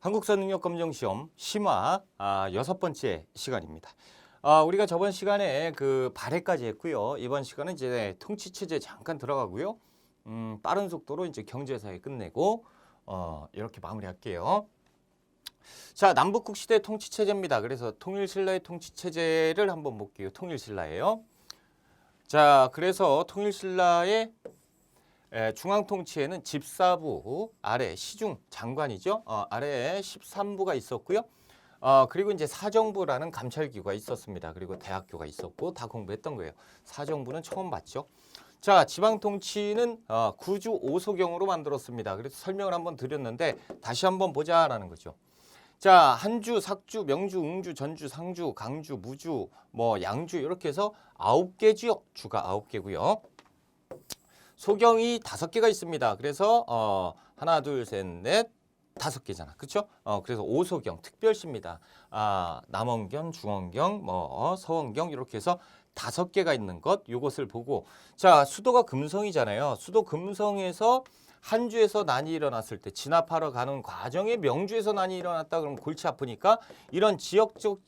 한국사능력검정시험 심화 6번째 시간입니다. 우리가 저번 시간에 그 발해까지 했고요. 이번 시간은 이제 통치체제 잠깐 들어가고요. 빠른 속도로 이제 경제사회 끝내고 이렇게 마무리할게요. 자, 남북국 시대 통치체제입니다. 그래서 통일신라의 통치체제를 한번 볼게요. 통일신라예요. 자, 그래서 통일신라의 중앙통치에는 집사부, 아래 시중 장관이죠. 아래에 13부가 있었고요. 그리고 이제 사정부라는 감찰기구가 있었습니다. 그리고 대학교가 있었고 다 공부했던 거예요. 사정부는 처음 봤죠. 자, 지방통치는 구주 오소경으로 만들었습니다. 그래서 설명을 한번 드렸는데 다시 한번 보자라는 거죠. 자, 한주, 삭주, 명주, 응주, 전주, 상주, 강주, 무주, 뭐 양주 이렇게 해서 9개 지역, 주가 9개고요. 소경이 5개가 있습니다. 그래서 하나, 둘, 셋, 넷, 5개잖아. 그렇죠? 그래서 오소경 특별시입니다. 남원경, 중원경, 뭐 서원경 이렇게 해서 5개가 있는 것. 요것을 보고 자, 수도가 금성이잖아요. 수도 금성에서 한주에서 난이 일어났을 때 진압하러 가는 과정에 명주에서 난이 일어났다 그러면 골치 아프니까 이런 지역적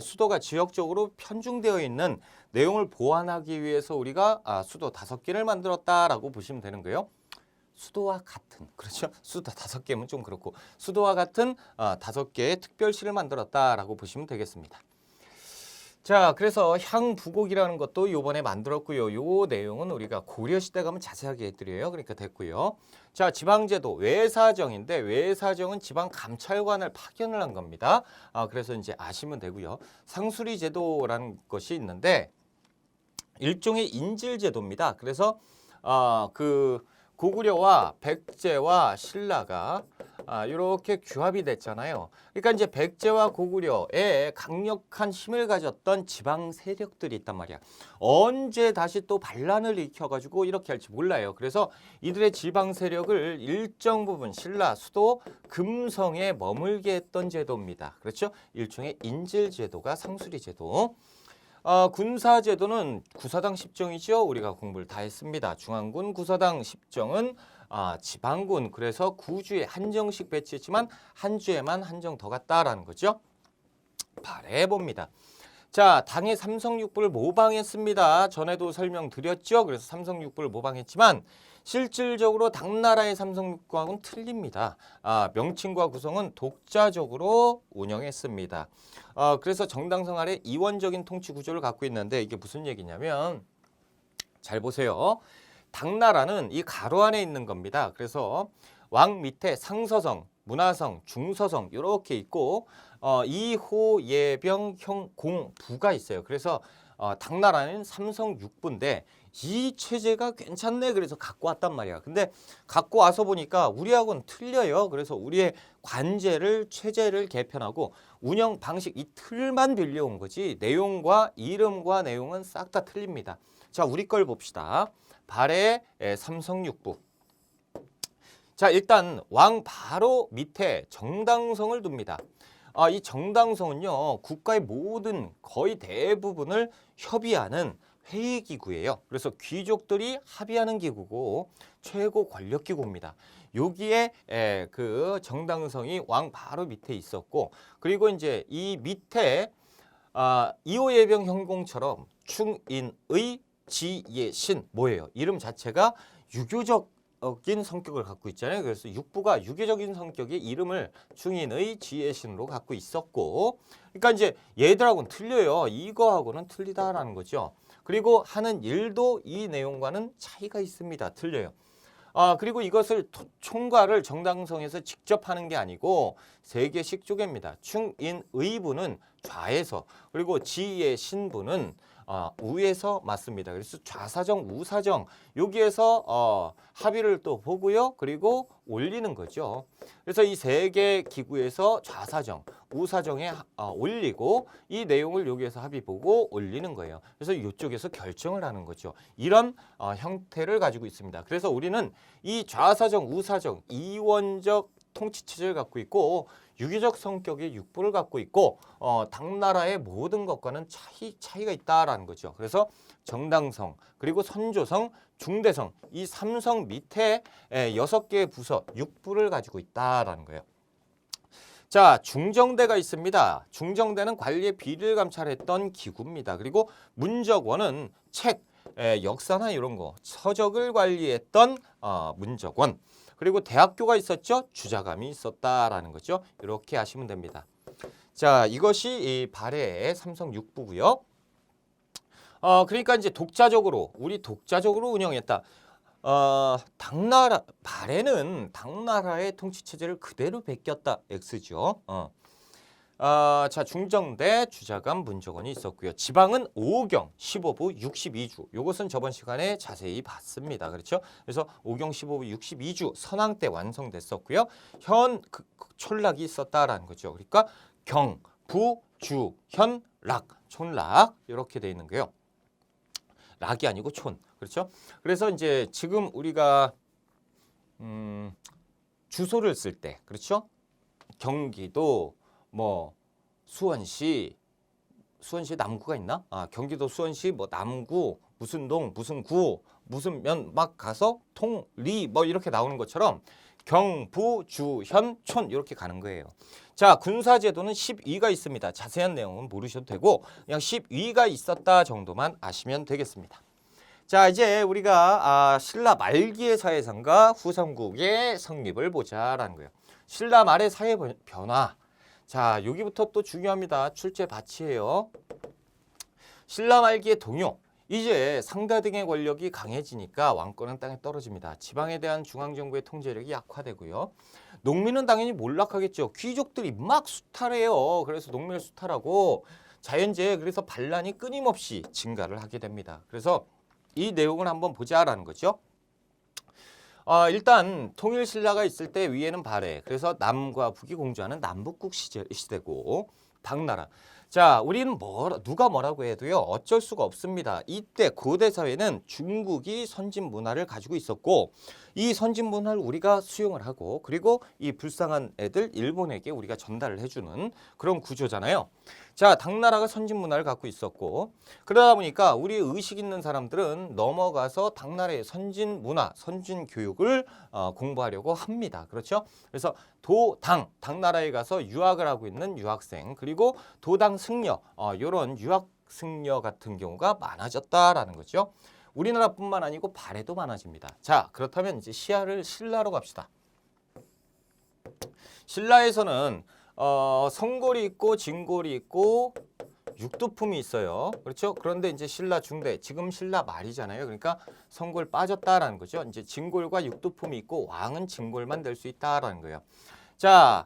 수도가 지역적으로 편중되어 있는 내용을 보완하기 위해서 우리가 수도 5개를 만들었다라고 보시면 되는 거예요. 수도와 같은, 그렇죠? 수도 5개면 좀 그렇고 수도와 같은 5개의 특별시를 만들었다라고 보시면 되겠습니다. 자, 그래서 향부곡이라는 것도 요번에 만들었고요. 요 내용은 우리가 고려시대 가면 자세하게 해드려요. 그러니까 됐고요. 자, 지방제도 외사정인데 외사정은 지방감찰관을 파견을 한 겁니다. 그래서 이제 아시면 되고요. 상수리제도라는 것이 있는데 일종의 인질제도입니다. 그래서 그 고구려와 백제와 신라가 이렇게 규합이 됐잖아요. 그러니까 이제 백제와 고구려에 강력한 힘을 가졌던 지방 세력들이 있단 말이야. 언제 다시 또 반란을 일으켜가지고 이렇게 할지 몰라요. 그래서 이들의 지방 세력을 일정 부분 신라 수도 금성에 머물게 했던 제도입니다. 그렇죠? 일종의 인질제도가 상수리제도. 군사제도는 구사당 십정이죠. 우리가 공부를 다 했습니다. 중앙군 구사당 십정은 지방군, 그래서 구주에 한정씩 배치했지만 한 주에만 한정 더 갔다라는 거죠. 발해봅니다. 자, 당의 삼성육부를 모방했습니다. 전에도 설명드렸죠. 그래서 삼성육부를 모방했지만 실질적으로 당나라의 삼성육부하고는 틀립니다. 명칭과 구성은 독자적으로 운영했습니다. 그래서 정당성 아래 이원적인 통치 구조를 갖고 있는데 이게 무슨 얘기냐면 잘 보세요. 당나라는 이 가로 안에 있는 겁니다. 그래서 왕 밑에 상서성, 문하성, 중서성 이렇게 있고 이호, 예병, 형, 공, 부가 있어요. 그래서 당나라는 삼성육부인데 이 체제가 괜찮네. 그래서 갖고 왔단 말이야. 근데 갖고 와서 보니까 우리하고는 틀려요. 그래서 우리의 관제를, 체제를 개편하고 운영 방식 이 틀만 빌려온 거지 내용과 이름과 내용은 싹 다 틀립니다. 자, 우리 걸 봅시다. 발해 삼성육부. 자, 일단 왕 바로 밑에 정당성을 둡니다. 이 정당성은요, 국가의 모든 거의 대부분을 협의하는 회의기구예요. 그래서 귀족들이 합의하는 기구고 최고 권력기구입니다. 여기에 그 정당성이 왕 바로 밑에 있었고, 그리고 이제 이 밑에 이호예병 형공처럼 충인의 지예신 뭐예요? 이름 자체가 유교적인 성격을 갖고 있잖아요. 그래서 육부가 유교적인 성격의 이름을 충인의 지예신으로 갖고 있었고, 그러니까 이제 얘들하고는 틀려요. 이거하고는 틀리다라는 거죠. 그리고 하는 일도 이 내용과는 차이가 있습니다. 틀려요. 그리고 이것을 총괄을 정당성에서 직접 하는 게 아니고 3개씩 쪼갭니다. 충인의부는 좌에서, 그리고 지의 신부는 우에서 맞습니다. 그래서 좌사정, 우사정 여기에서 합의를 또 보고요. 그리고 올리는 거죠. 그래서 이 3개 기구에서 좌사정, 우사정에 올리고 이 내용을 여기에서 합의 보고 올리는 거예요. 그래서 이쪽에서 결정을 하는 거죠. 이런 형태를 가지고 있습니다. 그래서 우리는 이 좌사정, 우사정, 이원적 통치체제를 갖고 있고 유기적 성격의 육부를 갖고 있고 당나라의 모든 것과는 차이가 있다라는 거죠. 그래서 정당성, 그리고 선조성, 중대성 이 3성 밑에 6개의 부서, 육부를 가지고 있다라는 거예요. 자, 중정대가 있습니다. 중정대는 관리의 비리를 감찰했던 기구입니다. 그리고 문적원은 책, 역사나 이런 거, 서적을 관리했던 문적원. 그리고 대학교가 있었죠. 주자감이 있었다라는 거죠. 이렇게 하시면 됩니다. 자, 이것이 이 발해의 삼성 6부고요. 그러니까 이제 독자적으로 우리 독자적으로 운영했다. 당나라 발해는 당나라의 통치 체제를 그대로 베꼈다. X죠. 자, 중정대, 주자감, 문적원이 있었고요. 지방은 5경, 15부, 62주. 이것은 저번 시간에 자세히 봤습니다. 그렇죠? 그래서 5경, 15부, 62주 선왕 때 완성됐었고요. 현 촌락이 있었다라는 거죠. 그러니까 경, 부, 주, 현, 락, 촌락 이렇게 돼 있는 거예요. 락이 아니고 촌. 그렇죠? 그래서 이제 지금 우리가 주소를 쓸 때, 그렇죠? 경기도 뭐 수원시 남구가 있나? 경기도 수원시 뭐 남구 무슨 동 무슨 구 무슨 면 막 가서 통리 뭐 이렇게 나오는 것처럼 경부 주현 촌 이렇게 가는 거예요. 자, 군사제도는 12가 있습니다. 자세한 내용은 모르셔도 되고 그냥 12가 있었다 정도만 아시면 되겠습니다. 자, 이제 우리가 신라 말기의 사회상과 후삼국의 성립을 보자라는 거예요. 신라 말의 사회 변화. 자, 여기부터 또 중요합니다. 출제 바치예요. 신라 말기의 동요. 이제 상가 등의 권력이 강해지니까 왕권은 땅에 떨어집니다. 지방에 대한 중앙정부의 통제력이 약화되고요. 농민은 당연히 몰락하겠죠. 귀족들이 막 수탈해요. 그래서 농민을 수탈하고 자연재해, 그래서 반란이 끊임없이 증가를 하게 됩니다. 그래서 이 내용을 한번 보자라는 거죠. 일단 통일신라가 있을 때 위에는 발해. 그래서 남과 북이 공주하는 남북국 시대고 당나라. 자, 우리는 누가 뭐라고 해도요 어쩔 수가 없습니다. 이때 고대 사회는 중국이 선진 문화를 가지고 있었고 이 선진 문화를 우리가 수용을 하고 그리고 이 불쌍한 애들 일본에게 우리가 전달을 해주는 그런 구조잖아요. 자, 당나라가 선진 문화를 갖고 있었고 그러다 보니까 우리 의식 있는 사람들은 넘어가서 당나라의 선진 문화, 선진 교육을 공부하려고 합니다. 그렇죠? 그래서 당나라에 가서 유학을 하고 있는 유학생 그리고 도당 승려 이런 유학 승려 같은 경우가 많아졌다라는 거죠. 우리나라뿐만 아니고 발해도 많아집니다. 자, 그렇다면 이제 시야를 신라로 갑시다. 신라에서는 성골이 있고 진골이 있고 육두품이 있어요. 그렇죠? 그런데 이제 신라 중대, 지금 신라 말이잖아요. 그러니까 성골 빠졌다라는 거죠. 이제 진골과 육두품이 있고 왕은 진골만 될 수 있다라는 거예요. 자,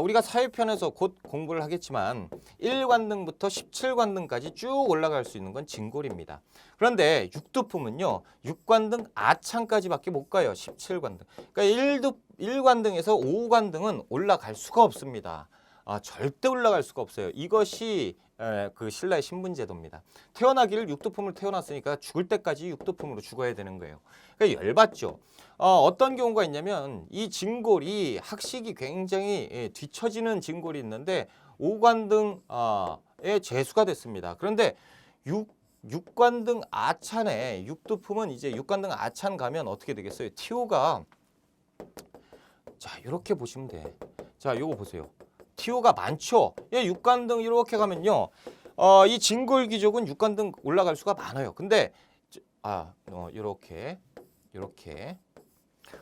우리가 사회편에서 곧 공부를 하겠지만 1관등부터 17관등까지 쭉 올라갈 수 있는 건 진골입니다. 그런데 육두품은요. 6관등 아창까지밖에 못 가요. 17관등. 그러니까 1관등에서 5관등은 올라갈 수가 없습니다. 절대 올라갈 수가 없어요. 이것이 그 신라의 신분제도입니다. 태어나기를 육두품을 태어났으니까 죽을 때까지 육두품으로 죽어야 되는 거예요. 그러니까 열받죠. 어떤 경우가 있냐면 이 진골이 학식이 굉장히 뒤처지는 진골이 있는데 5관등에 재수가 됐습니다. 그런데 6관등 아찬에 육두품은 이제 6관등 아찬 가면 어떻게 되겠어요? 티오가 자, 이렇게 보시면 돼. 자, 요거 보세요. 티오가 많죠. 6관등 이렇게 가면요. 이 진골 귀족은 6관등 올라갈 수가 많아요. 근데 이렇게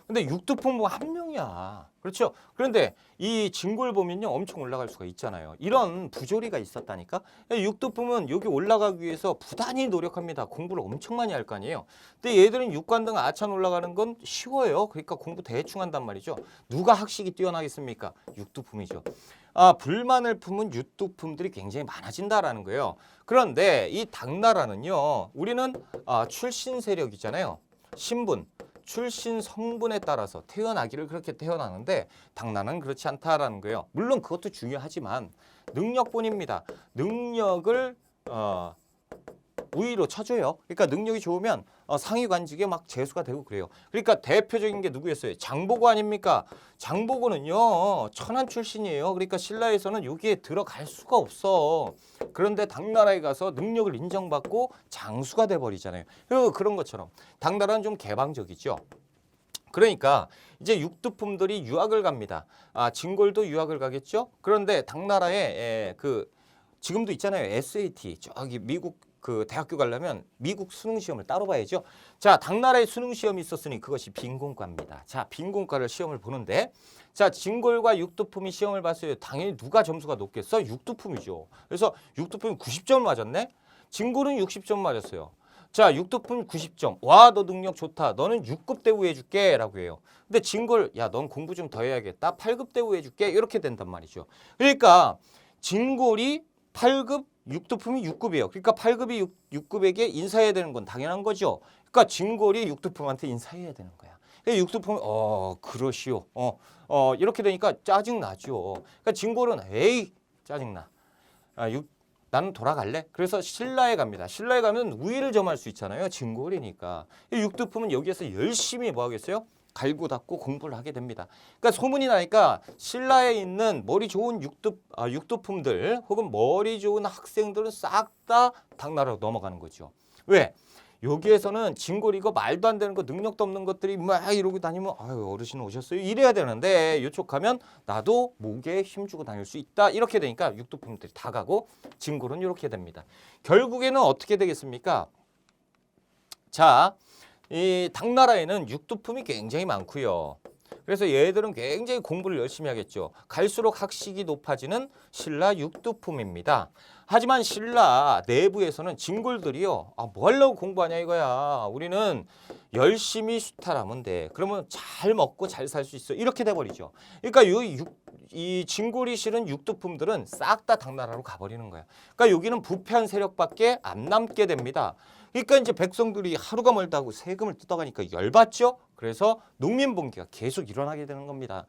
근데 육두품 뭐 한 명이야. 그렇죠? 그런데 이 진골 보면요 엄청 올라갈 수가 있잖아요. 이런 부조리가 있었다니까. 육두품은 여기 올라가기 위해서 부단히 노력합니다. 공부를 엄청 많이 할 거 아니에요. 근데 얘들은 6관등 아찬 올라가는 건 쉬워요. 그러니까 공부 대충 한단 말이죠. 누가 학식이 뛰어나겠습니까? 육두품이죠. 불만을 품은 육두품들이 굉장히 많아진다라는 거예요. 그런데 이 당나라는요. 우리는 출신 세력이잖아요. 신분, 출신 성분에 따라서 태어나기를 그렇게 태어나는데 당나라는 그렇지 않다라는 거예요. 물론 그것도 중요하지만 능력뿐입니다. 능력을 우위로 쳐줘요. 그러니까 능력이 좋으면 상위 관직에 막 재수가 되고 그래요. 그러니까 대표적인 게 누구였어요? 장보고 아닙니까? 장보고는요 천한 출신이에요. 그러니까 신라에서는 여기에 들어갈 수가 없어. 그런데 당나라에 가서 능력을 인정받고 장수가 돼버리잖아요. 그런 것처럼 당나라는 좀 개방적이죠. 그러니까 이제 육두품들이 유학을 갑니다. 진골도 유학을 가겠죠. 그런데 당나라에 그 지금도 있잖아요. SAT 저기 미국 그 대학교 가려면 미국 수능 시험을 따로 봐야죠. 자, 당나라에 수능 시험이 있었으니 그것이 빈곤과입니다. 자, 빈곤과를 시험을 보는데 자, 진골과 육두품이 시험을 봤어요. 당연히 누가 점수가 높겠어? 육두품이죠. 그래서 육두품이 90점을 맞았네. 진골은 60점 맞았어요. 자, 육두품 90점. 와, 너 능력 좋다. 너는 6급 대우 해줄게 라고 해요. 근데 진골, 야, 넌 공부 좀 더 해야겠다. 8급 대우 해줄게. 이렇게 된단 말이죠. 그러니까 진골이 8급, 육두품이 6급이에요. 그러니까 8급이 6급에게 인사해야 되는 건 당연한 거죠. 그러니까 진골이 육두품한테 인사해야 되는 거야. 육두품이 그러시오. 이렇게 되니까 짜증나죠. 그러니까 진골은 에이, 짜증나. 나는 돌아갈래. 그래서 신라에 갑니다. 신라에 가면 우위를 점할 수 있잖아요. 진골이니까. 육두품은 여기에서 열심히 뭐 하겠어요? 갈고 닦고 공부를 하게 됩니다. 그러니까 소문이 나니까 신라에 있는 머리 좋은 육두품들 혹은 머리 좋은 학생들은 싹 다 당나라로 넘어가는 거죠. 왜? 여기에서는 진골이고 말도 안 되는 거 능력도 없는 것들이 막 이러고 다니면 아유 어르신 오셨어요 이래야 되는데 이쪽 가면 나도 목에 힘주고 다닐 수 있다 이렇게 되니까 육두품들이 다 가고 진골은 이렇게 됩니다. 결국에는 어떻게 되겠습니까? 자, 이 당나라에는 육두품이 굉장히 많고요. 그래서 얘들은 굉장히 공부를 열심히 하겠죠. 갈수록 학식이 높아지는 신라 육두품입니다. 하지만 신라 내부에서는 진골들이요. 뭐 하려고 공부하냐 이거야. 우리는 열심히 수탈하면 돼. 그러면 잘 먹고 잘 살 수 있어. 이렇게 돼버리죠. 그러니까 이 진골이 실은 육두품들은 싹 다 당나라로 가버리는 거야. 그러니까 여기는 부패한 세력밖에 안 남게 됩니다. 그러니까 이제 백성들이 하루가 멀다 하고 세금을 뜯어가니까 열받죠. 그래서 농민봉기가 계속 일어나게 되는 겁니다.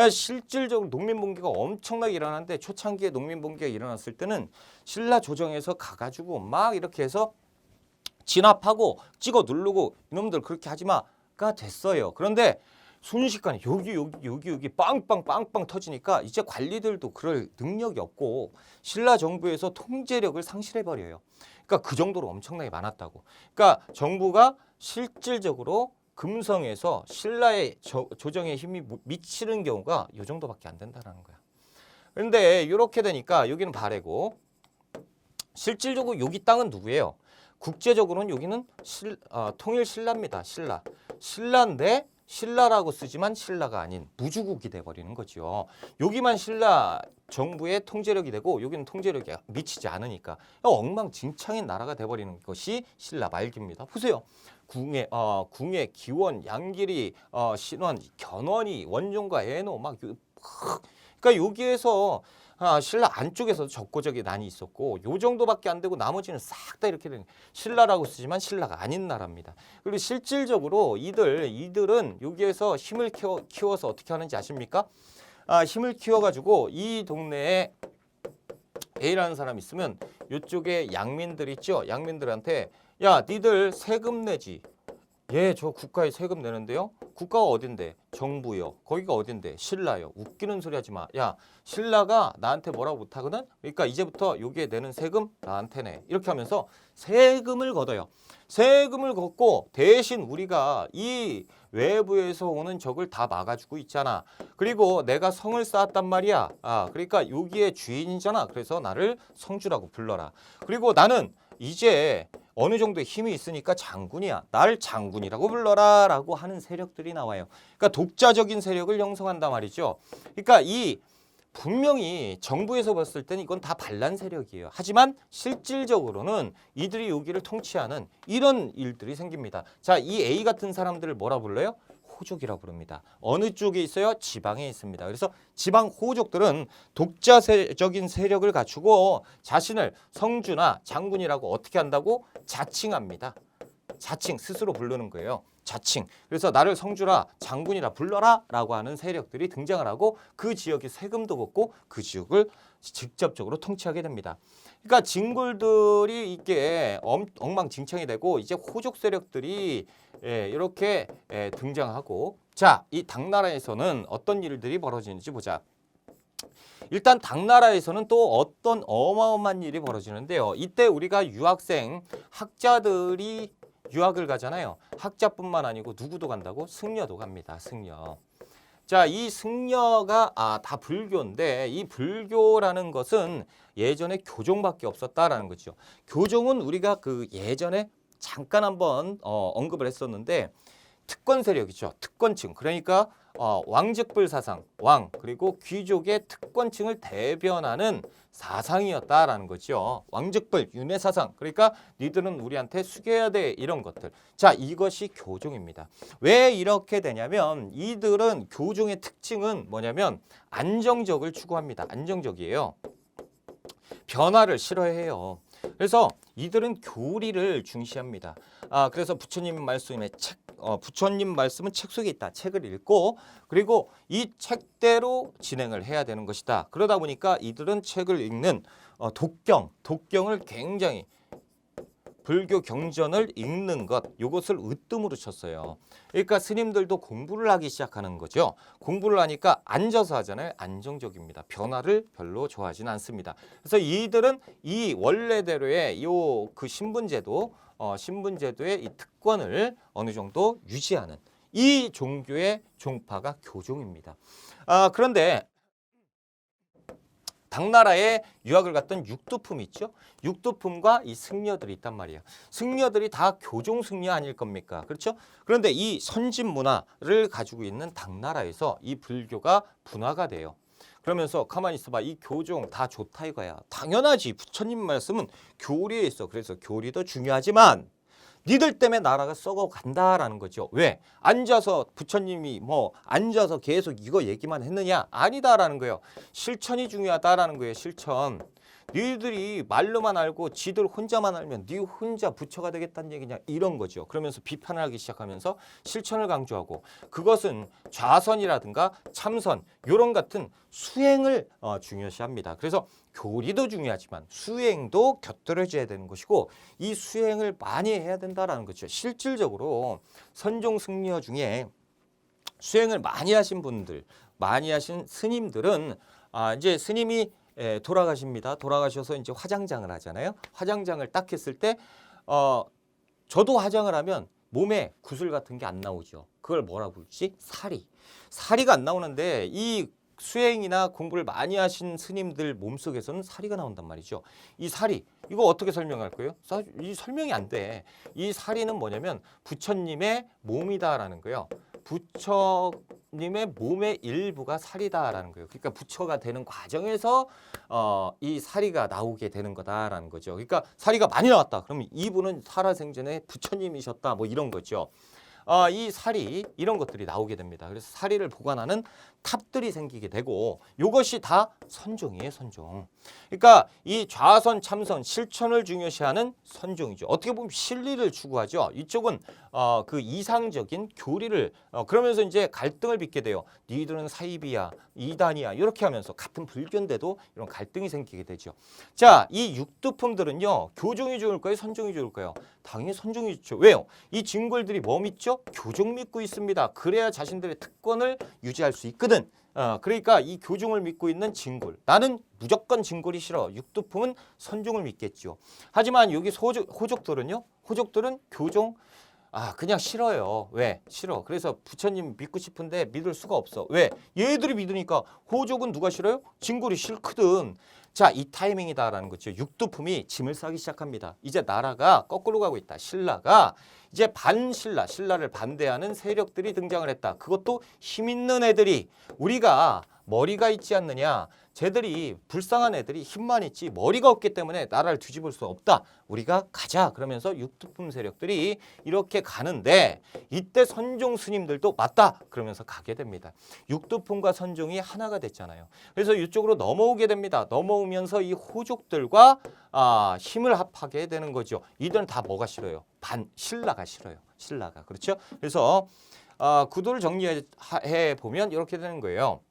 실질적으로 농민봉기가 엄청나게 일어나는데 초창기에 농민봉기가 일어났을 때는 신라 조정에서 가가지고 막 이렇게 해서 진압하고 찍어 누르고 이놈들 그렇게 하지 마가 됐어요. 그런데 순식간에 여기 빵빵 터지니까 이제 관리들도 그럴 능력이 없고 신라 정부에서 통제력을 상실해버려요. 그러니까 그 정도로 엄청나게 많았다고. 그러니까 정부가 실질적으로 금성에서 신라의 조정에 힘이 미치는 경우가 이 정도밖에 안 된다는 거야. 그런데 이렇게 되니까 여기는 바래고 실질적으로 여기 땅은 누구예요? 국제적으로는 여기는 통일 신라입니다. 신라인데 신라라고 쓰지만 신라가 아닌 무주국이 돼버리는 거죠. 여기만 신라 정부의 통제력이 되고 여기는 통제력이 미치지 않으니까 엉망진창인 나라가 돼버리는 것이 신라 말기입니다. 보세요. 궁예, 기원, 양길이, 신원, 견원이, 원종과 애노 막 그러니까 여기에서 신라 안쪽에서도 적고적이 난이 있었고 요 정도밖에 안 되고 나머지는 싹 다 이렇게 되는 신라라고 쓰지만 신라가 아닌 나라입니다. 그리고 실질적으로 이들은 여기에서 힘을 키워서 어떻게 하는지 아십니까? 힘을 키워가지고 이 동네에 A라는 사람이 있으면 이쪽에 양민들 있죠? 양민들한테 야 니들 세금 내지. 예, 저 국가에 세금 내는데요. 국가가 어딘데? 정부요. 거기가 어딘데? 신라요. 웃기는 소리 하지 마. 야, 신라가 나한테 뭐라고 못하거든? 그러니까 이제부터 여기에 내는 세금 나한테 내. 이렇게 하면서 세금을 걷어요. 세금을 걷고 대신 우리가 이 외부에서 오는 적을 다 막아주고 있잖아. 그리고 내가 성을 쌓았단 말이야. 그러니까 여기에 주인이잖아. 그래서 나를 성주라고 불러라. 그리고 나는 이제 어느 정도의 힘이 있으니까 장군이야. 날 장군이라고 불러라 라고 하는 세력들이 나와요. 그러니까 독자적인 세력을 형성한단 말이죠. 그러니까 분명히 정부에서 봤을 때는 이건 다 반란 세력이에요. 하지만 실질적으로는 이들이 여기를 통치하는 이런 일들이 생깁니다. 자, 이 A 같은 사람들을 뭐라 불러요? 호족이라고 부릅니다. 어느 쪽에 있어요? 지방에 있습니다. 그래서 지방 호족들은 독자적인 세력을 갖추고 자신을 성주나 장군이라고 어떻게 한다고? 자칭합니다. 자칭, 스스로 부르는 거예요. 자칭. 그래서 나를 성주라 장군이라 불러라 라고 하는 세력들이 등장을 하고 그 지역에 세금도 걷고 그 지역을 직접적으로 통치하게 됩니다. 그러니까 진골들이 이게 엉망진창이 되고 이제 호족 세력들이 이렇게 등장하고 자, 이 당나라에서는 어떤 일들이 벌어지는지 보자. 일단 당나라에서는 또 어떤 어마어마한 일이 벌어지는데요. 이때 우리가 유학생 학자들이 유학을 가잖아요. 학자뿐만 아니고 누구도 간다고? 승려도 갑니다. 승려. 자, 이 승려가 다 불교인데 이 불교라는 것은 예전에 교종밖에 없었다라는 거죠. 교종은 우리가 그 예전에 잠깐 한번 언급을 했었는데 특권 세력이죠. 특권층. 그러니까 왕즉불 사상, 왕 그리고 귀족의 특권층을 대변하는 사상이었다라는 거죠. 왕즉불, 윤회 사상. 그러니까 니들은 우리한테 숙여야 돼 이런 것들. 자, 이것이 교종입니다. 왜 이렇게 되냐면 이들은 교종의 특징은 뭐냐면 안정적을 추구합니다. 안정적이에요. 변화를 싫어해요. 그래서 이들은 교리를 중시합니다. 그래서 부처님 말씀에 부처님 말씀은 책 속에 있다. 책을 읽고 그리고 이 책대로 진행을 해야 되는 것이다. 그러다 보니까 이들은 책을 읽는 독경을 굉장히 불교 경전을 읽는 것 이것을 으뜸으로 쳤어요. 그러니까 스님들도 공부를 하기 시작하는 거죠. 공부를 하니까 앉아서 하잖아요. 안정적입니다. 변화를 별로 좋아하진 않습니다. 그래서 이들은 이 원래대로의 그 신분제도의 이 특권을 어느 정도 유지하는 이 종교의 종파가 교종입니다. 그런데 당나라에 유학을 갔던 육두품이 있죠. 육두품과 이 승려들이 있단 말이에요. 승려들이 다 교종 승려 아닐 겁니까? 그렇죠? 그런데 이 선진 문화를 가지고 있는 당나라에서 이 불교가 분화가 돼요. 그러면서 가만히 있어봐. 이 교종 다 좋다 이거야. 당연하지. 부처님 말씀은 교리에 있어. 그래서 교리도 중요하지만 니들 때문에 나라가 썩어간다라는 거죠. 왜? 앉아서 부처님이 앉아서 계속 이거 얘기만 했느냐? 아니다라는 거예요. 실천이 중요하다라는 거예요. 실천. 니들이 말로만 알고 지들 혼자만 알면 니 혼자 부처가 되겠다는 얘기냐? 이런 거죠. 그러면서 비판을 하기 시작하면서 실천을 강조하고 그것은 좌선이라든가 참선 이런 같은 수행을 중요시합니다. 그래서 교리도 중요하지만 수행도 곁들여져야 되는 것이고 이 수행을 많이 해야 된다라는 거죠. 실질적으로 선종 승려 중에 수행을 많이 하신 분들, 많이 하신 스님들은 이제 스님이 돌아가십니다. 돌아가셔서 이제 화장장을 하잖아요. 화장장을 딱 했을 때 저도 화장을 하면 몸에 구슬 같은 게 안 나오죠. 그걸 뭐라 부르지? 사리가 안 나오는데 이 수행이나 공부를 많이 하신 스님들 몸속에서는 사리가 나온단 말이죠. 이 사리, 이거 어떻게 설명할 거예요? 이 설명이 안 돼. 이 사리는 뭐냐면 부처님의 몸이다라는 거예요. 부처님의 몸의 일부가 사리다라는 거예요. 그러니까 부처가 되는 과정에서 이 사리가 나오게 되는 거다라는 거죠. 그러니까 사리가 많이 나왔다. 그러면 이분은 살아생전에 부처님이셨다. 뭐 이런 거죠. 이 사리 이런 것들이 나오게 됩니다. 그래서 사리를 보관하는 탑들이 생기게 되고 이것이 다 선종이에요. 선종. 그러니까 이 좌선 참선 실천을 중요시하는 선종이죠. 어떻게 보면 실리를 추구하죠. 이쪽은 그 이상적인 교리를 그러면서 이제 갈등을 빚게 돼요. 니들은 사입이야 이단이야 이렇게 하면서 같은 불교인데도 이런 갈등이 생기게 되죠. 자, 이 육두품들은요. 교종이 좋을까요? 선종이 좋을까요? 당연히 선종이 좋죠. 왜요? 이 진골들이 뭐 믿죠? 교종 믿고 있습니다. 그래야 자신들의 특권을 유지할 수 있거든. 그러니까 이 교종을 믿고 있는 진골. 나는 무조건 진골이 싫어. 육두품은 선종을 믿겠죠. 하지만 여기 호족들은요. 호족들은 교종 그냥 싫어요. 왜? 싫어. 그래서 부처님 믿고 싶은데 믿을 수가 없어. 왜? 얘들이 믿으니까. 호족은 누가 싫어요? 진골이 싫거든. 자, 이 타이밍이다라는 거죠. 육두품이 짐을 싸기 시작합니다. 이제 나라가 거꾸로 가고 있다. 신라가 이제 신라를 반대하는 세력들이 등장을 했다. 그것도 힘 있는 애들이 우리가 머리가 있지 않느냐. 쟤들이 불쌍한 애들이 힘만 있지 머리가 없기 때문에 나라를 뒤집을 수 없다. 우리가 가자. 그러면서 육두품 세력들이 이렇게 가는데 이때 선종 스님들도 맞다. 그러면서 가게 됩니다. 육두품과 선종이 하나가 됐잖아요. 그래서 이쪽으로 넘어오게 됩니다. 넘어오면서 이 호족들과 힘을 합하게 되는 거죠. 이들은 다 뭐가 싫어요? 신라가 싫어요. 신라가. 그렇죠? 그래서 구도를 정리해 보면 이렇게 되는 거예요.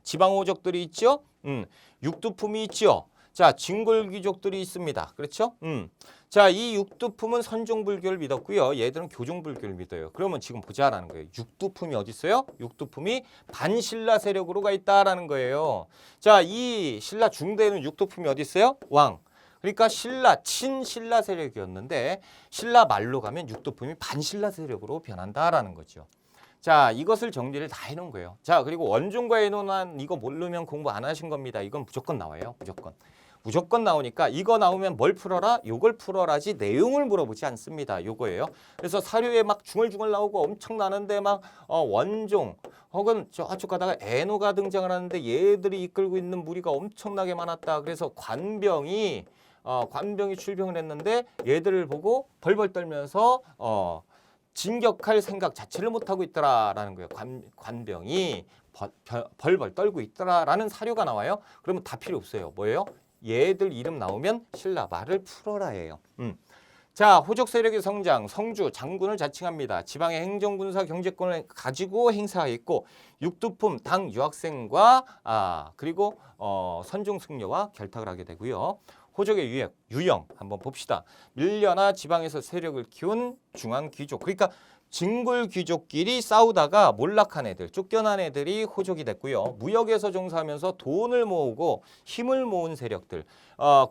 지방호족들이 있죠. 육두품이 있죠. 자, 진골귀족들이 있습니다. 그렇죠? 자, 이 육두품은 선종불교를 믿었고요. 얘들은 교종불교를 믿어요. 그러면 지금 보자라는 거예요. 육두품이 어디 있어요? 육두품이 반신라 세력으로 가 있다라는 거예요. 자, 이 신라 중대에는 육두품이 어디 있어요? 왕. 그러니까 신라, 친신라 세력이었는데 신라 말로 가면 육두품이 반신라 세력으로 변한다라는 거죠. 자, 이것을 정리를 다 해놓은 거예요. 자, 그리고 원종과의 논한 이거 모르면 공부 안 하신 겁니다. 이건 무조건 나와요. 무조건 나오니까 이거 나오면 뭘 풀어라? 요걸 풀어라지 내용을 물어보지 않습니다. 요거예요. 그래서 사료에 막 중얼중얼 나오고 엄청 나는데 막 원종 혹은 저쪽 가다가 애노가 등장을 하는데 얘들이 이끌고 있는 무리가 엄청나게 많았다. 그래서 관병이 출병을 했는데 얘들을 보고 벌벌 떨면서 진격할 생각 자체를 못하고 있더라라는 거예요. 관병이 벌벌 떨고 있더라라는 사료가 나와요. 그러면 다 필요 없어요. 뭐예요? 얘들 이름 나오면 신라 말을 풀어라예요. 자, 호족 세력의 성장, 성주, 장군을 자칭합니다. 지방의 행정군사 경제권을 가지고 행사했고 육두품, 당 유학생과 그리고 선종 승려와 결탁을 하게 되고요. 호족의 유형 한번 봅시다. 밀려나 지방에서 세력을 키운 중앙 귀족. 그러니까 진골 귀족끼리 싸우다가 몰락한 애들, 쫓겨난 애들이 호족이 됐고요. 무역에서 종사하면서 돈을 모으고 힘을 모은 세력들,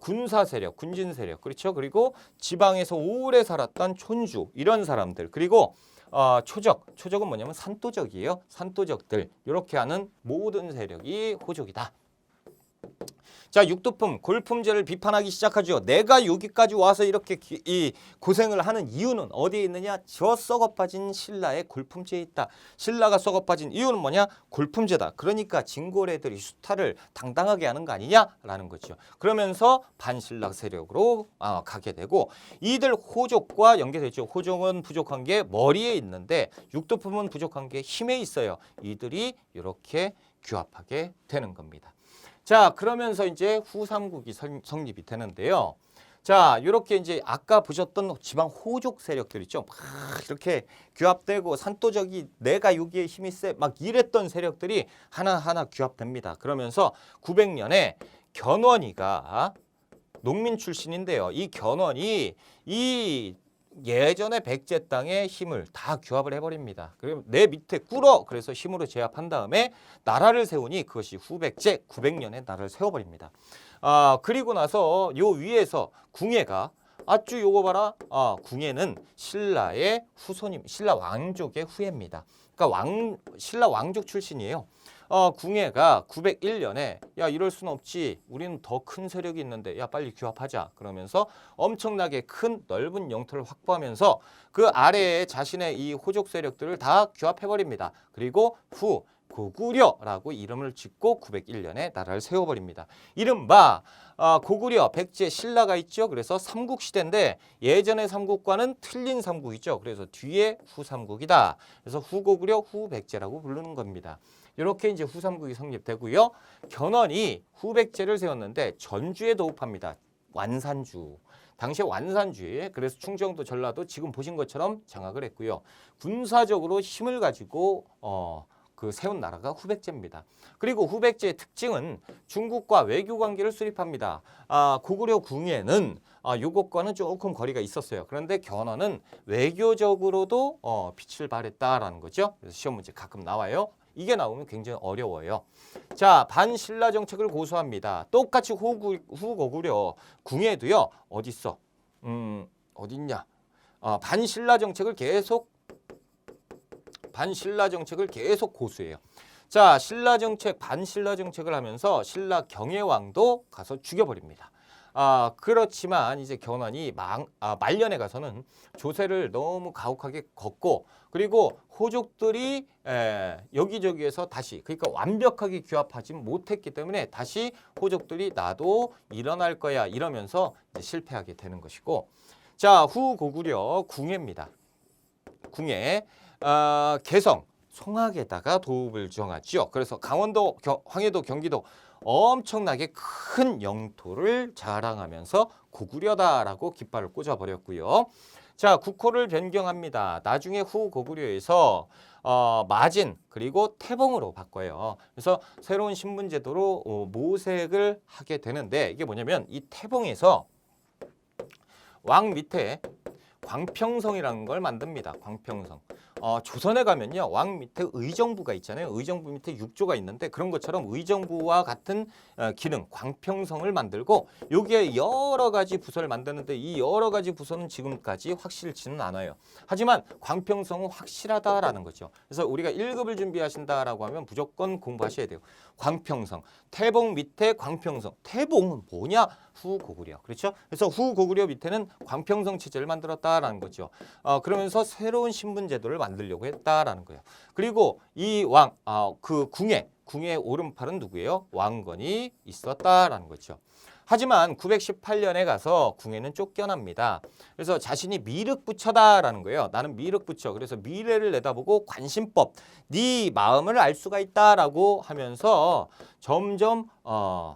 군사 세력, 군진 세력, 그렇죠. 그리고 지방에서 오래 살았던 촌주 이런 사람들, 그리고 초적은 뭐냐면 산도적이에요. 산도적들 이렇게 하는 모든 세력이 호족이다. 자, 육두품, 골품제를 비판하기 시작하죠. 내가 여기까지 와서 이렇게 이 고생을 하는 이유는 어디에 있느냐? 저 썩어빠진 신라의 골품제에 있다. 신라가 썩어빠진 이유는 뭐냐? 골품제다. 그러니까 진골애들이 수탈을 당당하게 하는 거 아니냐라는 거죠. 그러면서 반신라 세력으로 가게 되고 이들 호족과 연계되죠. 호족은 부족한 게 머리에 있는데 육두품은 부족한 게 힘에 있어요. 이들이 이렇게 규합하게 되는 겁니다. 자, 그러면서 이제 후삼국이 성립이 되는데요. 자, 이렇게 이제 아까 보셨던 지방 호족 세력들 있죠. 막 이렇게 규합되고 산도적이 내가 여기에 힘이 세 막 이랬던 세력들이 하나하나 규합됩니다. 그러면서 900년에 견훤이가 농민 출신인데요. 이 견훤이 이 예전에 백제 땅의 힘을 다 규합을 해버립니다. 그럼 내 밑에 꿇어 그래서 힘으로 제압한 다음에 나라를 세우니 그것이 후백제 900년에 나라를 세워버립니다. 그리고 나서 요 위에서 궁예가 아쭈 요거 봐라. 궁예는 신라의 후손임, 신라 왕족의 후예입니다. 그러니까 신라 왕족 출신이에요. 궁예가 901년에 야 이럴 수는 없지. 우리는 더 큰 세력이 있는데 야 빨리 규합하자. 그러면서 엄청나게 큰 넓은 영토를 확보하면서 그 아래에 자신의 이 호족 세력들을 다 규합해버립니다. 그리고 후 고구려라고 이름을 짓고 901년에 나라를 세워버립니다. 이른바 고구려, 백제, 신라가 있죠. 그래서 삼국시대인데 예전의 삼국과는 틀린 삼국이죠. 그래서 뒤에 후삼국이다. 그래서 후고구려, 후백제라고 부르는 겁니다. 이렇게 이제 후삼국이 성립되고요. 견훤이 후백제를 세웠는데 전주에 도읍합니다. 완산주. 당시에 완산주에 그래서 충청도, 전라도 지금 보신 것처럼 장악을 했고요. 군사적으로 힘을 가지고 세운 나라가 후백제입니다. 그리고 후백제의 특징은 중국과 외교 관계를 수립합니다. 고구려 궁예는 요것과는 조금 거리가 있었어요. 그런데 견훤은 외교적으로도 빛을 발했다라는 거죠. 그래서 시험 문제 가끔 나와요. 이게 나오면 굉장히 어려워요. 자, 반신라 정책을 고수합니다. 똑같이 후고구려 궁예도요. 어딨어? 어딨냐? 반신라 정책을 계속 고수해요. 자, 반신라 정책을 하면서 신라 경혜왕도 가서 죽여버립니다. 그렇지만 이제 견훤이 말년에 가서는 조세를 너무 가혹하게 걷고 그리고 호족들이 여기저기에서 다시 그러니까 완벽하게 규합하지 못했기 때문에 다시 호족들이 나도 일어날 거야 이러면서 이제 실패하게 되는 것이고 자, 후고구려 궁예입니다. 궁예 개성 송악에다가 도읍을 정하죠. 그래서 강원도, 황해도, 경기도 엄청나게 큰 영토를 자랑하면서 고구려다라고 깃발을 꽂아버렸고요. 자, 국호를 변경합니다. 나중에 후고구려에서 마진 그리고 태봉으로 바꿔요. 그래서 새로운 신분제도로 모색을 하게 되는데 이게 뭐냐면 이 태봉에서 왕 밑에 광평성이라는 걸 만듭니다. 광평성. 조선에 가면요. 왕 밑에 의정부가 있잖아요. 의정부 밑에 육조가 있는데 그런 것처럼 의정부와 같은 기능, 광평성을 만들고 여기에 여러 가지 부서를 만드는데 이 여러 가지 부서는 지금까지 확실치는 않아요. 하지만 광평성은 확실하다라는 거죠. 그래서 우리가 1급을 준비하신다라고 하면 무조건 공부하셔야 돼요. 광평성, 태봉 밑에 광평성. 태봉은 뭐냐? 후고구려. 그렇죠? 그래서 후고구려 밑에는 광평성 체제를 만들었다라는 거죠. 그러면서 새로운 신분 제도를 만들려고 했다라는 거예요. 그리고 이 그 궁의 오른팔은 누구예요? 왕건이 있었다라는 거죠. 하지만 918년에 가서 궁에는 쫓겨납니다. 그래서 자신이 미륵부처다라는 거예요. 나는 미륵부처. 그래서 미래를 내다보고 관심법, 네 마음을 알 수가 있다라고 하면서 점점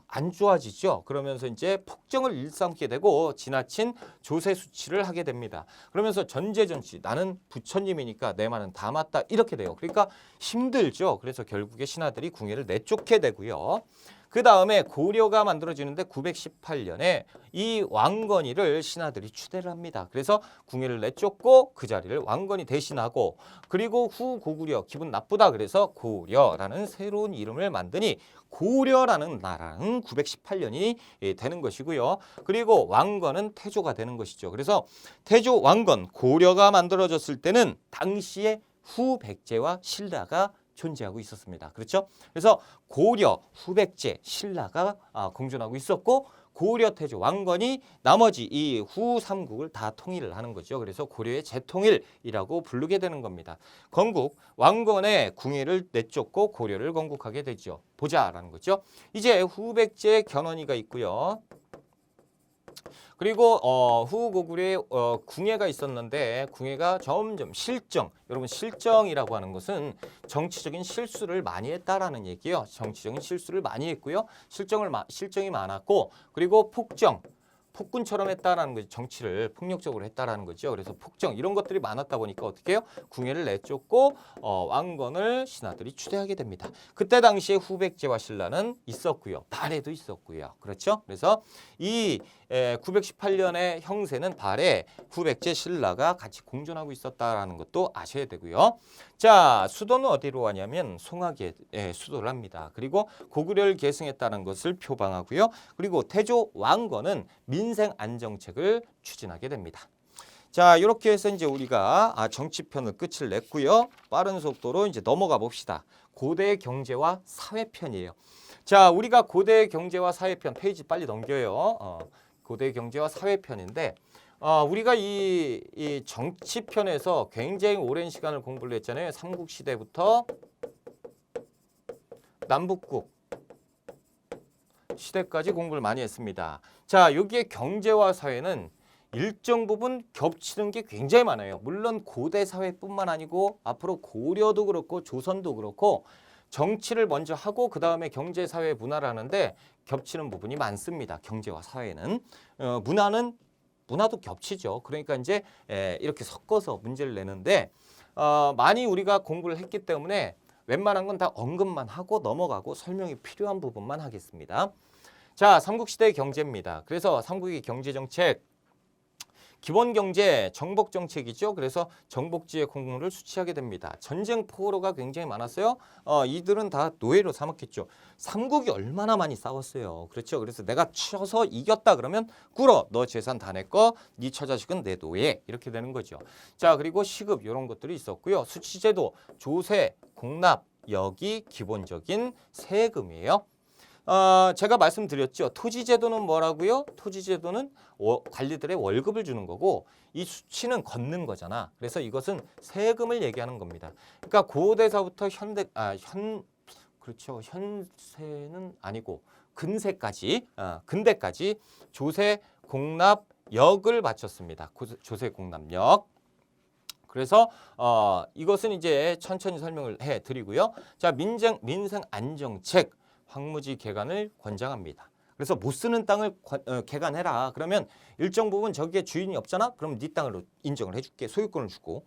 안 좋아지죠. 그러면서 이제 폭정을 일삼게 되고 지나친 조세 수치를 하게 됩니다. 그러면서 전제전치, 나는 부처님이니까 내 말은 다 맞다 이렇게 돼요. 그러니까 힘들죠. 그래서 결국에 신하들이 궁예를 내쫓게 되고요. 그 다음에 고려가 만들어지는데 918년에 이 왕건이를 신하들이 추대를 합니다. 그래서 궁예를 내쫓고 그 자리를 왕건이 대신하고 그리고 후고구려 기분 나쁘다 그래서 고려라는 새로운 이름을 만드니 고려라는 나라는 918년이 되는 것이고요. 그리고 왕건은 태조가 되는 것이죠. 그래서 태조 왕건 고려가 만들어졌을 때는 당시에 후백제와 신라가 존재하고 있었습니다. 그렇죠? 그래서 고려, 후백제, 신라가 공존하고 있었고 고려, 태조, 왕건이 나머지 이 후삼국을 다 통일을 하는 거죠. 그래서 고려의 재통일이라고 부르게 되는 겁니다. 건국, 왕건의 궁예를 내쫓고 고려를 건국하게 되죠. 보자라는 거죠. 이제 후백제 견훤이가 있고요. 그리고 후고구려에 궁예가 있었는데 궁예가 점점 실정, 여러분 실정이라고 하는 것은 정치적인 실수를 많이 했다라는 얘기예요. 정치적인 실수를 많이 했고요. 실정이 많았고 그리고 폭군처럼 했다라는 거죠. 정치를 폭력적으로 했다라는 거죠. 그래서 폭정 이런 것들이 많았다 보니까 어떻게 해요? 궁예를 내쫓고 왕건을 신하들이 추대하게 됩니다. 그때 당시에 후백제와 신라는 있었고요. 발해도 있었고요. 그렇죠? 그래서 이 918년의 형세는 발해, 후백제, 신라가 같이 공존하고 있었다라는 것도 아셔야 되고요. 자, 수도는 어디로 가냐면 송악에 수도를 합니다. 그리고 고구려를 계승했다는 것을 표방하고요. 그리고 태조 왕건은 민생 안정책을 추진하게 됩니다. 자, 이렇게 해서 이제 우리가 정치편을 끝을 냈고요. 빠른 속도로 이제 넘어가 봅시다. 고대 경제와 사회편이에요. 자, 우리가 고대 경제와 사회편 페이지 빨리 넘겨요. 고대 경제와 사회편인데 우리가 이 정치편에서 굉장히 오랜 시간을 공부를 했잖아요. 삼국시대부터 남북국 시대까지 공부를 많이 했습니다. 자, 여기에 경제와 사회는 일정 부분 겹치는 게 굉장히 많아요. 물론 고대 사회뿐만 아니고 앞으로 고려도 그렇고 조선도 그렇고 정치를 먼저 하고 그 다음에 경제, 사회, 문화를 하는데 겹치는 부분이 많습니다. 경제와 사회는. 문화도 겹치죠. 그러니까 이제 이렇게 섞어서 문제를 내는데 많이 우리가 공부를 했기 때문에 웬만한 건 다 언급만 하고 넘어가고 설명이 필요한 부분만 하겠습니다. 자, 삼국시대의 경제입니다. 그래서 삼국의 경제정책 기본 경제, 정복 정책이죠. 그래서 정복지의 공로를 수취하게 됩니다. 전쟁 포로가 굉장히 많았어요. 이들은 다 노예로 삼았겠죠. 삼국이 얼마나 많이 싸웠어요. 그렇죠. 그래서 내가 쳐서 이겼다 그러면 꿇어. 너 재산 다 내 거, 네 처자식은 내 노예. 이렇게 되는 거죠. 자, 그리고 시급 이런 것들이 있었고요. 수치제도, 조세, 공납, 여기 기본적인 세금이에요. 제가 말씀드렸죠. 토지제도는 뭐라고요? 토지제도는 관리들의 월급을 주는 거고 이 수치는 걷는 거잖아. 그래서 이것은 세금을 얘기하는 겁니다. 그러니까 고대사부터 그렇죠. 현세는 아니고 근대까지 조세, 공납, 역을 바쳤습니다. 조세, 공납, 역. 그래서 이것은 이제 천천히 설명을 해드리고요. 자, 민생 안정책. 황무지 개간을 권장합니다. 그래서 못 쓰는 땅을 개간해라. 그러면 일정 부분 저기에 주인이 없잖아. 그럼 네 땅으로 인정을 해줄게. 소유권을 주고.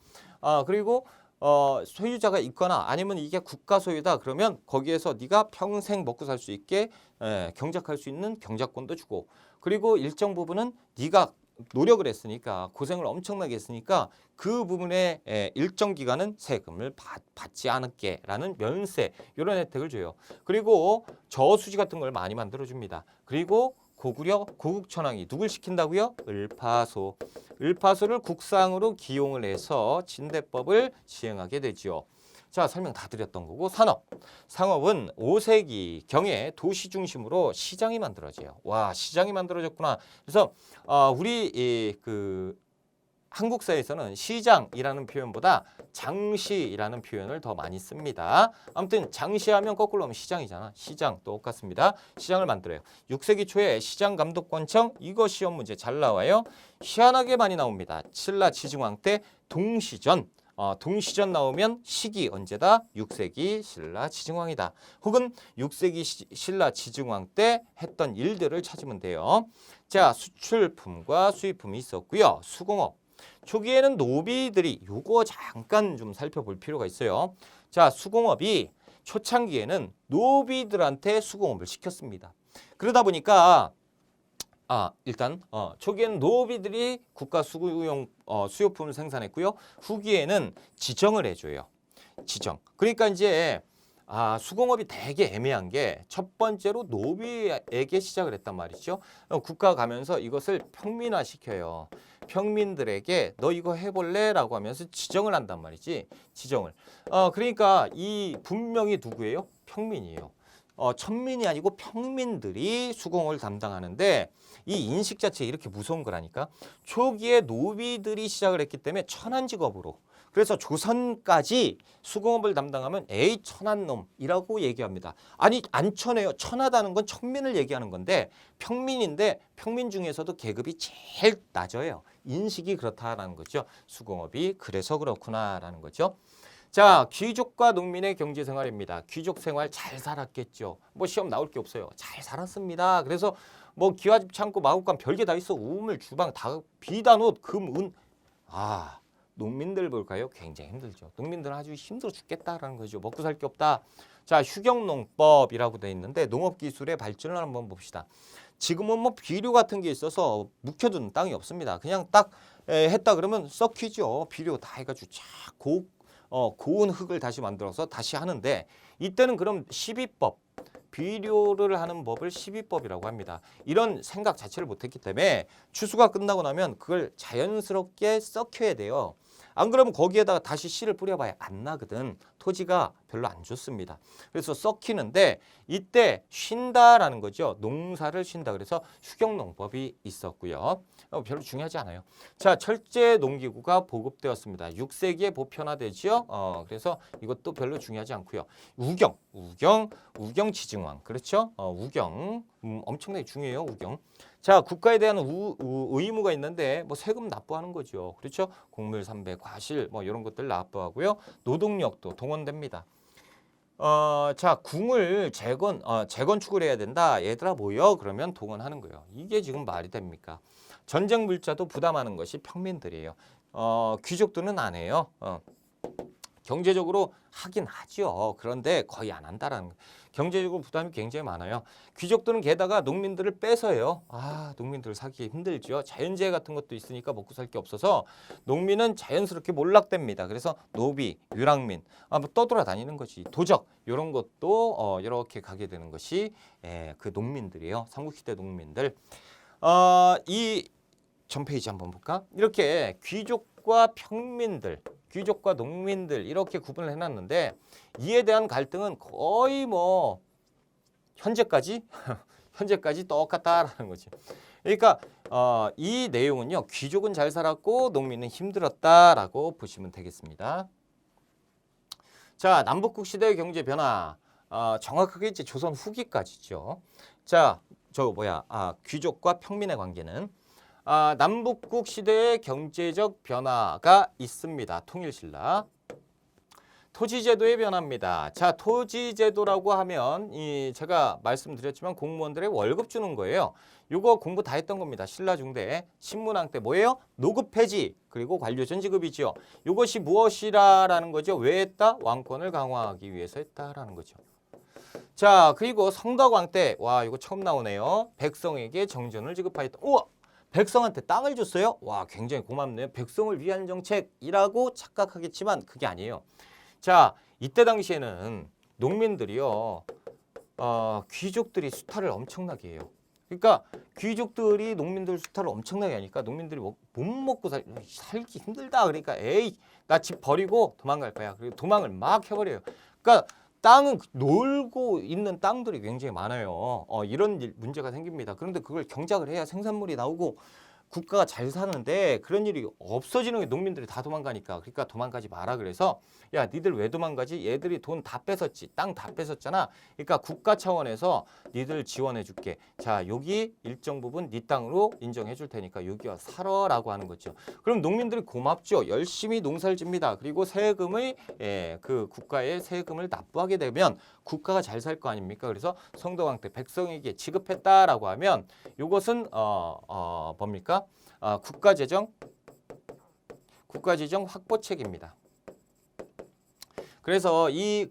그리고 소유자가 있거나 아니면 이게 국가 소유다. 그러면 거기에서 네가 평생 먹고 살 수 있게 경작할 수 있는 경작권도 주고. 그리고 일정 부분은 네가 노력을 했으니까 고생을 엄청나게 했으니까 그 부분에 일정 기간은 세금을 받지 않을게라는 면세 이런 혜택을 줘요. 그리고 저수지 같은 걸 많이 만들어 줍니다. 그리고 고구려, 고국천왕이 누굴 시킨다고요? 을파소. 을파소를 국상으로 기용을 해서 진대법을 시행하게 되죠. 자, 설명 다 드렸던 거고 산업. 상업은 5세기 경에 도시 중심으로 시장이 만들어져요. 와, 시장이 만들어졌구나. 그래서 우리 그 한국사에서는 시장이라는 표현보다 장시라는 표현을 더 많이 씁니다. 아무튼 장시하면 거꾸로 하면 시장이잖아. 시장 똑같습니다. 시장을 만들어요. 6세기 초에 시장 감독관청 이거 시험 문제 잘 나와요. 희한하게 많이 나옵니다. 신라 지증왕 때 동시전. 동시전 나오면 시기 언제다? 6세기 신라 지증왕이다. 혹은 6세기 신라 지증왕 때 했던 일들을 찾으면 돼요. 자, 수출품과 수입품이 있었고요. 수공업. 초기에는 노비들이 요거 잠깐 좀 살펴볼 필요가 있어요. 자, 수공업이 초창기에는 노비들한테 수공업을 시켰습니다. 그러다 보니까 일단 초기에는 노비들이 국가 수용 수요품을 생산했고요. 후기에는 지정을 해줘요. 지정. 그러니까 이제 수공업이 되게 애매한 게 첫 번째로 노비에게 시작을 했단 말이죠. 국가가 가면서 이것을 평민화시켜요. 평민들에게 너 이거 해볼래? 라고 하면서 지정을 한단 말이지. 지정을. 그러니까 이 분명히 누구예요? 평민이에요. 천민이 아니고 평민들이 수공업을 담당하는데 이 인식 자체에 이렇게 무서운 거라니까. 초기에 노비들이 시작을 했기 때문에 천한 직업으로. 그래서 조선까지 수공업을 담당하면 에이 천한 놈이라고 얘기합니다. 아니 안 천해요. 천하다는 건 천민을 얘기하는 건데 평민인데 평민 중에서도 계급이 제일 낮아요. 인식이 그렇다라는 거죠. 수공업이 그래서 그렇구나라는 거죠. 자, 귀족과 농민의 경제생활입니다. 귀족 생활 잘 살았겠죠. 뭐 시험 나올 게 없어요. 잘 살았습니다. 그래서 뭐 기와집 창고 마구간 별게 다 있어. 우물 주방 다 비단 옷 금 은. 농민들 볼까요? 굉장히 힘들죠. 농민들은 아주 힘들어 죽겠다라는 거죠. 먹고 살 게 없다. 자, 휴경농법이라고 돼 있는데 농업기술의 발전을 한번 봅시다. 지금은 뭐 비료 같은 게 있어서 묵혀두는 땅이 없습니다. 그냥 딱 했다 그러면 썩히죠. 비료 다 해가지고 쫙 고운 흙을 다시 만들어서 다시 하는데 이때는 그럼 시비법, 비료를 하는 법을 시비법이라고 합니다. 이런 생각 자체를 못했기 때문에 추수가 끝나고 나면 그걸 자연스럽게 썩혀야 돼요. 안 그러면 거기에다가 다시 씨를 뿌려봐야 안 나거든. 토지가 별로 안 좋습니다. 그래서 썩히는데 이때 쉰다라는 거죠. 농사를 쉰다. 그래서 휴경농법이 있었고요. 별로 중요하지 않아요. 자, 철제 농기구가 보급되었습니다. 6세기에 보편화되죠. 그래서 이것도 별로 중요하지 않고요. 우경 지증왕. 그렇죠? 우경 엄청나게 중요해요. 우경. 자, 국가에 대한 의무가 있는데 뭐 세금 납부하는 거죠. 그렇죠? 곡물, 삼배, 과실 뭐 이런 것들 납부하고요. 노동력도 동원됩니다. 자, 궁을 재건축을 해야 된다. 얘들아 모여. 그러면 동원하는 거예요. 이게 지금 말이 됩니까? 전쟁 물자도 부담하는 것이 평민들이에요. 귀족들은 안 해요. 경제적으로 하긴 하죠. 그런데 거의 안 한다라는 거예요. 경제적으로 부담이 굉장히 많아요. 귀족들은 게다가 농민들을 뺏어요. 농민들 사기 힘들죠. 자연재해 같은 것도 있으니까 먹고 살 게 없어서 농민은 자연스럽게 몰락됩니다. 그래서 노비, 유랑민 뭐 떠돌아다니는 거지. 도적 이런 것도 이렇게 가게 되는 것이 그 농민들이에요. 삼국시대 농민들. 이 전 페이지 한번 볼까? 이렇게 귀족과 평민들, 귀족과 농민들 이렇게 구분을 해놨는데 이에 대한 갈등은 거의 뭐 현재까지 똑같다라는 거죠. 그러니까 이 내용은요. 귀족은 잘 살았고 농민은 힘들었다라고 보시면 되겠습니다. 자, 남북국 시대의 경제 변화. 정확하게 이제 조선 후기까지죠. 자, 귀족과 평민의 관계는 남북국 시대의 경제적 변화가 있습니다. 통일신라. 토지제도의 변화입니다. 자, 토지제도라고 하면 제가 말씀드렸지만 공무원들의 월급 주는 거예요. 이거 공부 다 했던 겁니다. 신라중대 신문왕 때 뭐예요? 노급 폐지 그리고 관료전 지급이죠. 이것이 무엇이라는 거죠? 왜 했다? 왕권을 강화하기 위해서 했다라는 거죠. 자, 그리고 성덕왕 때 이거 처음 나오네요. 백성에게 정전을 지급하였다. 우와! 백성한테 땅을 줬어요? 와, 굉장히 고맙네요. 백성을 위한 정책이라고 착각하겠지만 그게 아니에요. 자, 이때 당시에는 농민들이요, 귀족들이 수탈을 엄청나게 해요. 그러니까 귀족들이 농민들 수탈을 엄청나게 하니까 농민들이 못 먹고 살기 힘들다. 그러니까 에이, 나 집 버리고 도망갈 거야. 그리고 도망을 막 해버려요. 그러니까 땅은 놀고 있는 땅들이 굉장히 많아요. 이런 문제가 생깁니다. 그런데 그걸 경작을 해야 생산물이 나오고 국가가 잘 사는데 그런 일이 없어지는 게 농민들이 다 도망가니까. 그러니까 도망가지 마라 그래서 야, 니들 왜 도망가지? 얘들이 돈 다 뺏었지. 땅 다 뺏었잖아. 그러니까 국가 차원에서 니들 지원해 줄게. 자, 여기 일정 부분 니 땅으로 인정해 줄 테니까 여기 와 살아라고 하는 거죠. 그럼 농민들이 고맙죠. 열심히 농사를 집니다. 그리고 세금을 그 국가에 세금을 납부하게 되면 국가가 잘 살 거 아닙니까? 그래서 성덕왕 때 백성에게 지급했다라고 하면 이것은 뭡니까? 국가재정 확보책입니다. 그래서 이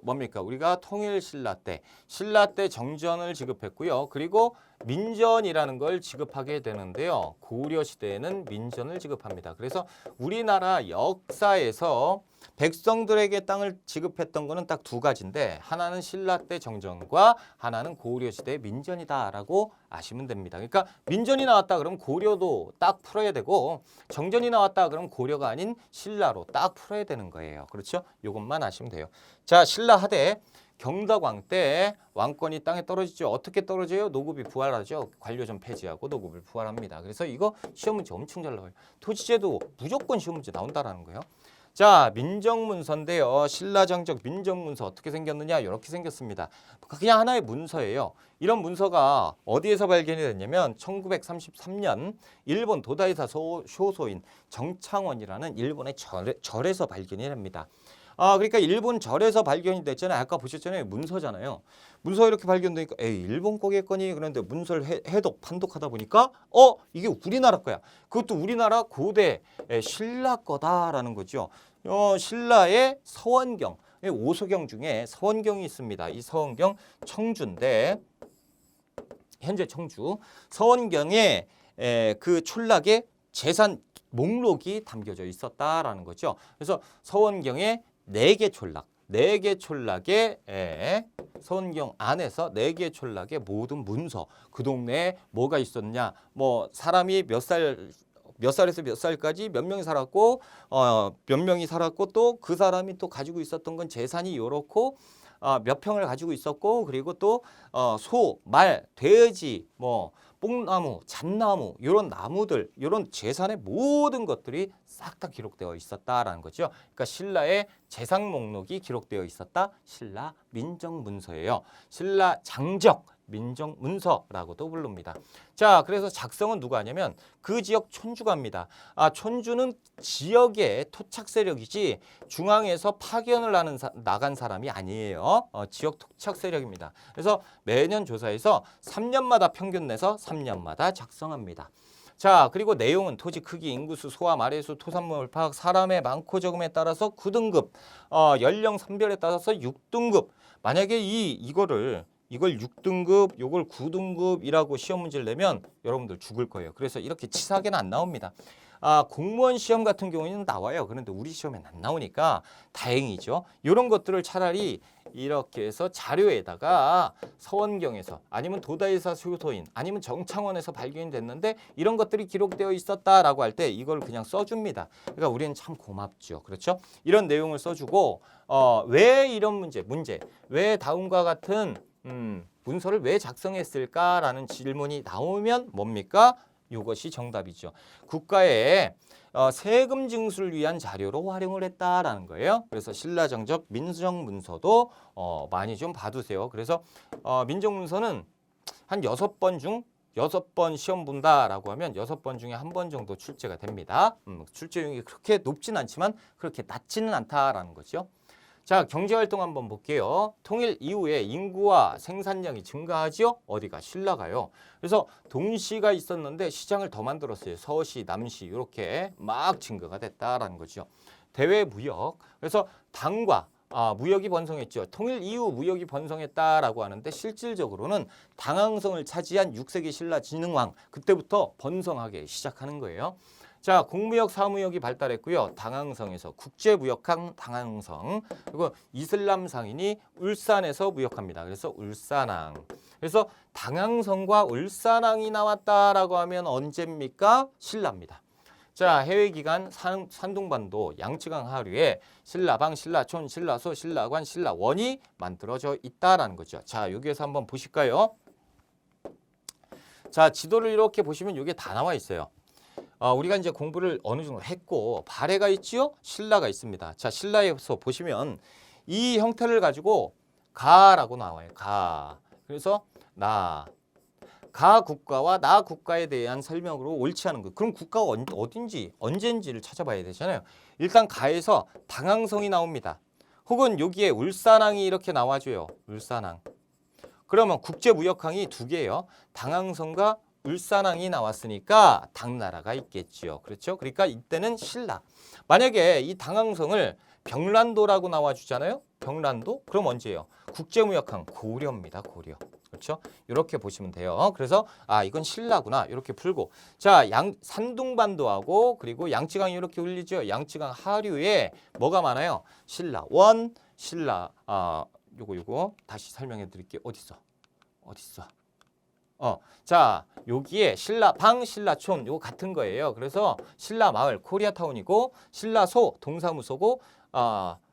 뭡니까? 우리가 통일 신라 때 정전을 지급했고요. 그리고 민전이라는 걸 지급하게 되는데요. 고려 시대에는 민전을 지급합니다. 그래서 우리나라 역사에서 백성들에게 땅을 지급했던 거는 딱 두 가지인데 하나는 신라 때 정전과 하나는 고려 시대 민전이다라고 아시면 됩니다. 그러니까 민전이 나왔다 그러면 고려도 딱 풀어야 되고 정전이 나왔다 그러면 고려가 아닌 신라로 딱 풀어야 되는 거예요. 그렇죠? 이것만 아시면 돼요. 자, 신라 하대 경덕왕 때 왕권이 땅에 떨어지죠. 어떻게 떨어져요? 노급이 부활하죠. 관료전 폐지하고 노급을 부활합니다. 그래서 이거 시험 문제 엄청 잘 나와요. 토지제도 무조건 시험 문제 나온다라는 거예요. 자, 민정문서인데요. 신라정적 민정문서 어떻게 생겼느냐? 이렇게 생겼습니다. 그냥 하나의 문서예요. 이런 문서가 어디에서 발견이 됐냐면 1933년 일본 도다이사 쇼소인 정창원이라는 일본의 절에서 발견이 됩니다. 그러니까 일본 절에서 발견이 됐잖아요. 아까 보셨잖아요. 문서잖아요. 문서 이렇게 발견되니까 에이, 일본 거겠거니. 그런데 문서를 해독, 판독하다 보니까 이게 우리나라 거야. 그것도 우리나라 고대 신라 거다라는 거죠. 신라의 서원경, 오소경 중에 서원경이 있습니다. 이 서원경 청주인데 현재 청주 서원경에 그 촌락에 재산 목록이 담겨져 있었다라는 거죠. 그래서 서원경에 4개 촌락, 4개 촌락의 서원경 안에서 4개 촌락의 모든 문서, 그 동네에 뭐가 있었냐, 뭐 사람이 몇 살에서 몇 살까지 몇 명이 살았고, 몇 명이 살았고, 또 그 사람이 또 가지고 있었던 건 재산이 요렇고, 몇 평을 가지고 있었고, 그리고 또 소, 말, 돼지, 뭐 뽕나무, 잣나무 이런 나무들, 이런 재산의 모든 것들이 싹 다 기록되어 있었다라는 거죠. 그러니까 신라의 재산 목록이 기록되어 있었다. 신라 민정문서예요. 신라 장적 민정문서라고도 부릅니다. 자, 그래서 작성은 누가 하냐면 그 지역 촌주가 합니다. 촌주는 지역의 토착 세력이지 중앙에서 파견을 나간 사람이 아니에요. 지역 토착 세력입니다. 그래서 매년 조사해서 3년마다 평균 내서 3년마다 작성합니다. 자, 그리고 내용은 토지 크기, 인구수, 소화, 말해수, 토산물 파악, 사람의 많고 적음에 따라서 9등급, 연령 선별에 따라서 6등급. 만약에 이걸 6등급, 요걸 9등급이라고 시험 문제를 내면 여러분들 죽을 거예요. 그래서 이렇게 치사하게는 안 나옵니다. 공무원 시험 같은 경우에는 나와요. 그런데 우리 시험엔 안 나오니까 다행이죠. 이런 것들을 차라리 이렇게 해서 자료에다가 서원경에서 아니면 도다이사 쇼소인 아니면 정창원에서 발견이 됐는데 이런 것들이 기록되어 있었다라고 할 때 이걸 그냥 써줍니다. 그러니까 우리는 참 고맙죠. 그렇죠? 이런 내용을 써주고 왜 이런 문제 왜 다음과 같은 문서를 왜 작성했을까라는 질문이 나오면 뭡니까? 이것이 정답이죠. 국가의 세금 징수를 위한 자료로 활용을 했다라는 거예요. 그래서 신라정적 민정문서도 많이 좀 봐두세요. 그래서 민정문서는 한 6번 중 6번 시험 본다라고 하면 6번 중에 1번 정도 출제가 됩니다. 출제율이 그렇게 높진 않지만 그렇게 낮지는 않다라는 거죠. 자, 경제활동 한번 볼게요. 통일 이후에 인구와 생산량이 증가하죠. 어디가? 신라가요. 그래서 동시가 있었는데 시장을 더 만들었어요. 서시, 남시 이렇게 막 증가가 됐다라는 거죠. 대외 무역. 그래서 당과 무역이 번성했죠. 통일 이후 무역이 번성했다라고 하는데 실질적으로는 당항성을 차지한 6세기 신라 진흥왕 그때부터 번성하기 시작하는 거예요. 자, 공무역, 사무역이 발달했고요. 당항성에서 국제무역항 당항성 그리고 이슬람 상인이 울산에서 무역합니다. 그래서 울산항. 그래서 당항성과 울산항이 나왔다라고 하면 언제입니까? 신라입니다. 자, 해외 기관 산둥반도 양쯔강 하류에 신라방, 신라촌, 신라소, 신라관, 신라원이 만들어져 있다라는 거죠. 자, 여기에서 한번 보실까요? 자, 지도를 이렇게 보시면 이게 다 나와 있어요. 우리가 이제 공부를 어느 정도 했고 발해가 있지요? 신라가 있습니다. 자, 신라에서 보시면 이 형태를 가지고 가라고 나와요. 가. 그래서 가 국가와 나 국가에 대한 설명으로 옳지 않은 것. 그럼 국가가 어딘지 언젠지를 찾아봐야 되잖아요. 일단 가에서 당항성이 나옵니다. 혹은 여기에 울산항이 이렇게 나와줘요. 울산항. 그러면 국제무역항이 두 개예요. 당항성과 울산항이 나왔으니까 당나라가 있겠지요. 그렇죠? 그러니까 이때는 신라. 만약에 이 당항성을 병란도라고 나와주잖아요. 병란도? 그럼 언제예요? 국제무역항 고려입니다. 고려. 그렇죠? 이렇게 보시면 돼요. 그래서 이건 신라구나 이렇게 풀고 자, 산둥반도하고 그리고 양쯔강이 이렇게 흘리죠. 양쯔강 하류에 뭐가 많아요? 신라원, 요거 다시 설명해 드릴게요. 어딨어? 자, 여기에 신라방, 신라촌 요거 같은 거예요. 그래서 신라마을 코리아타운이고 신라소 동사무소고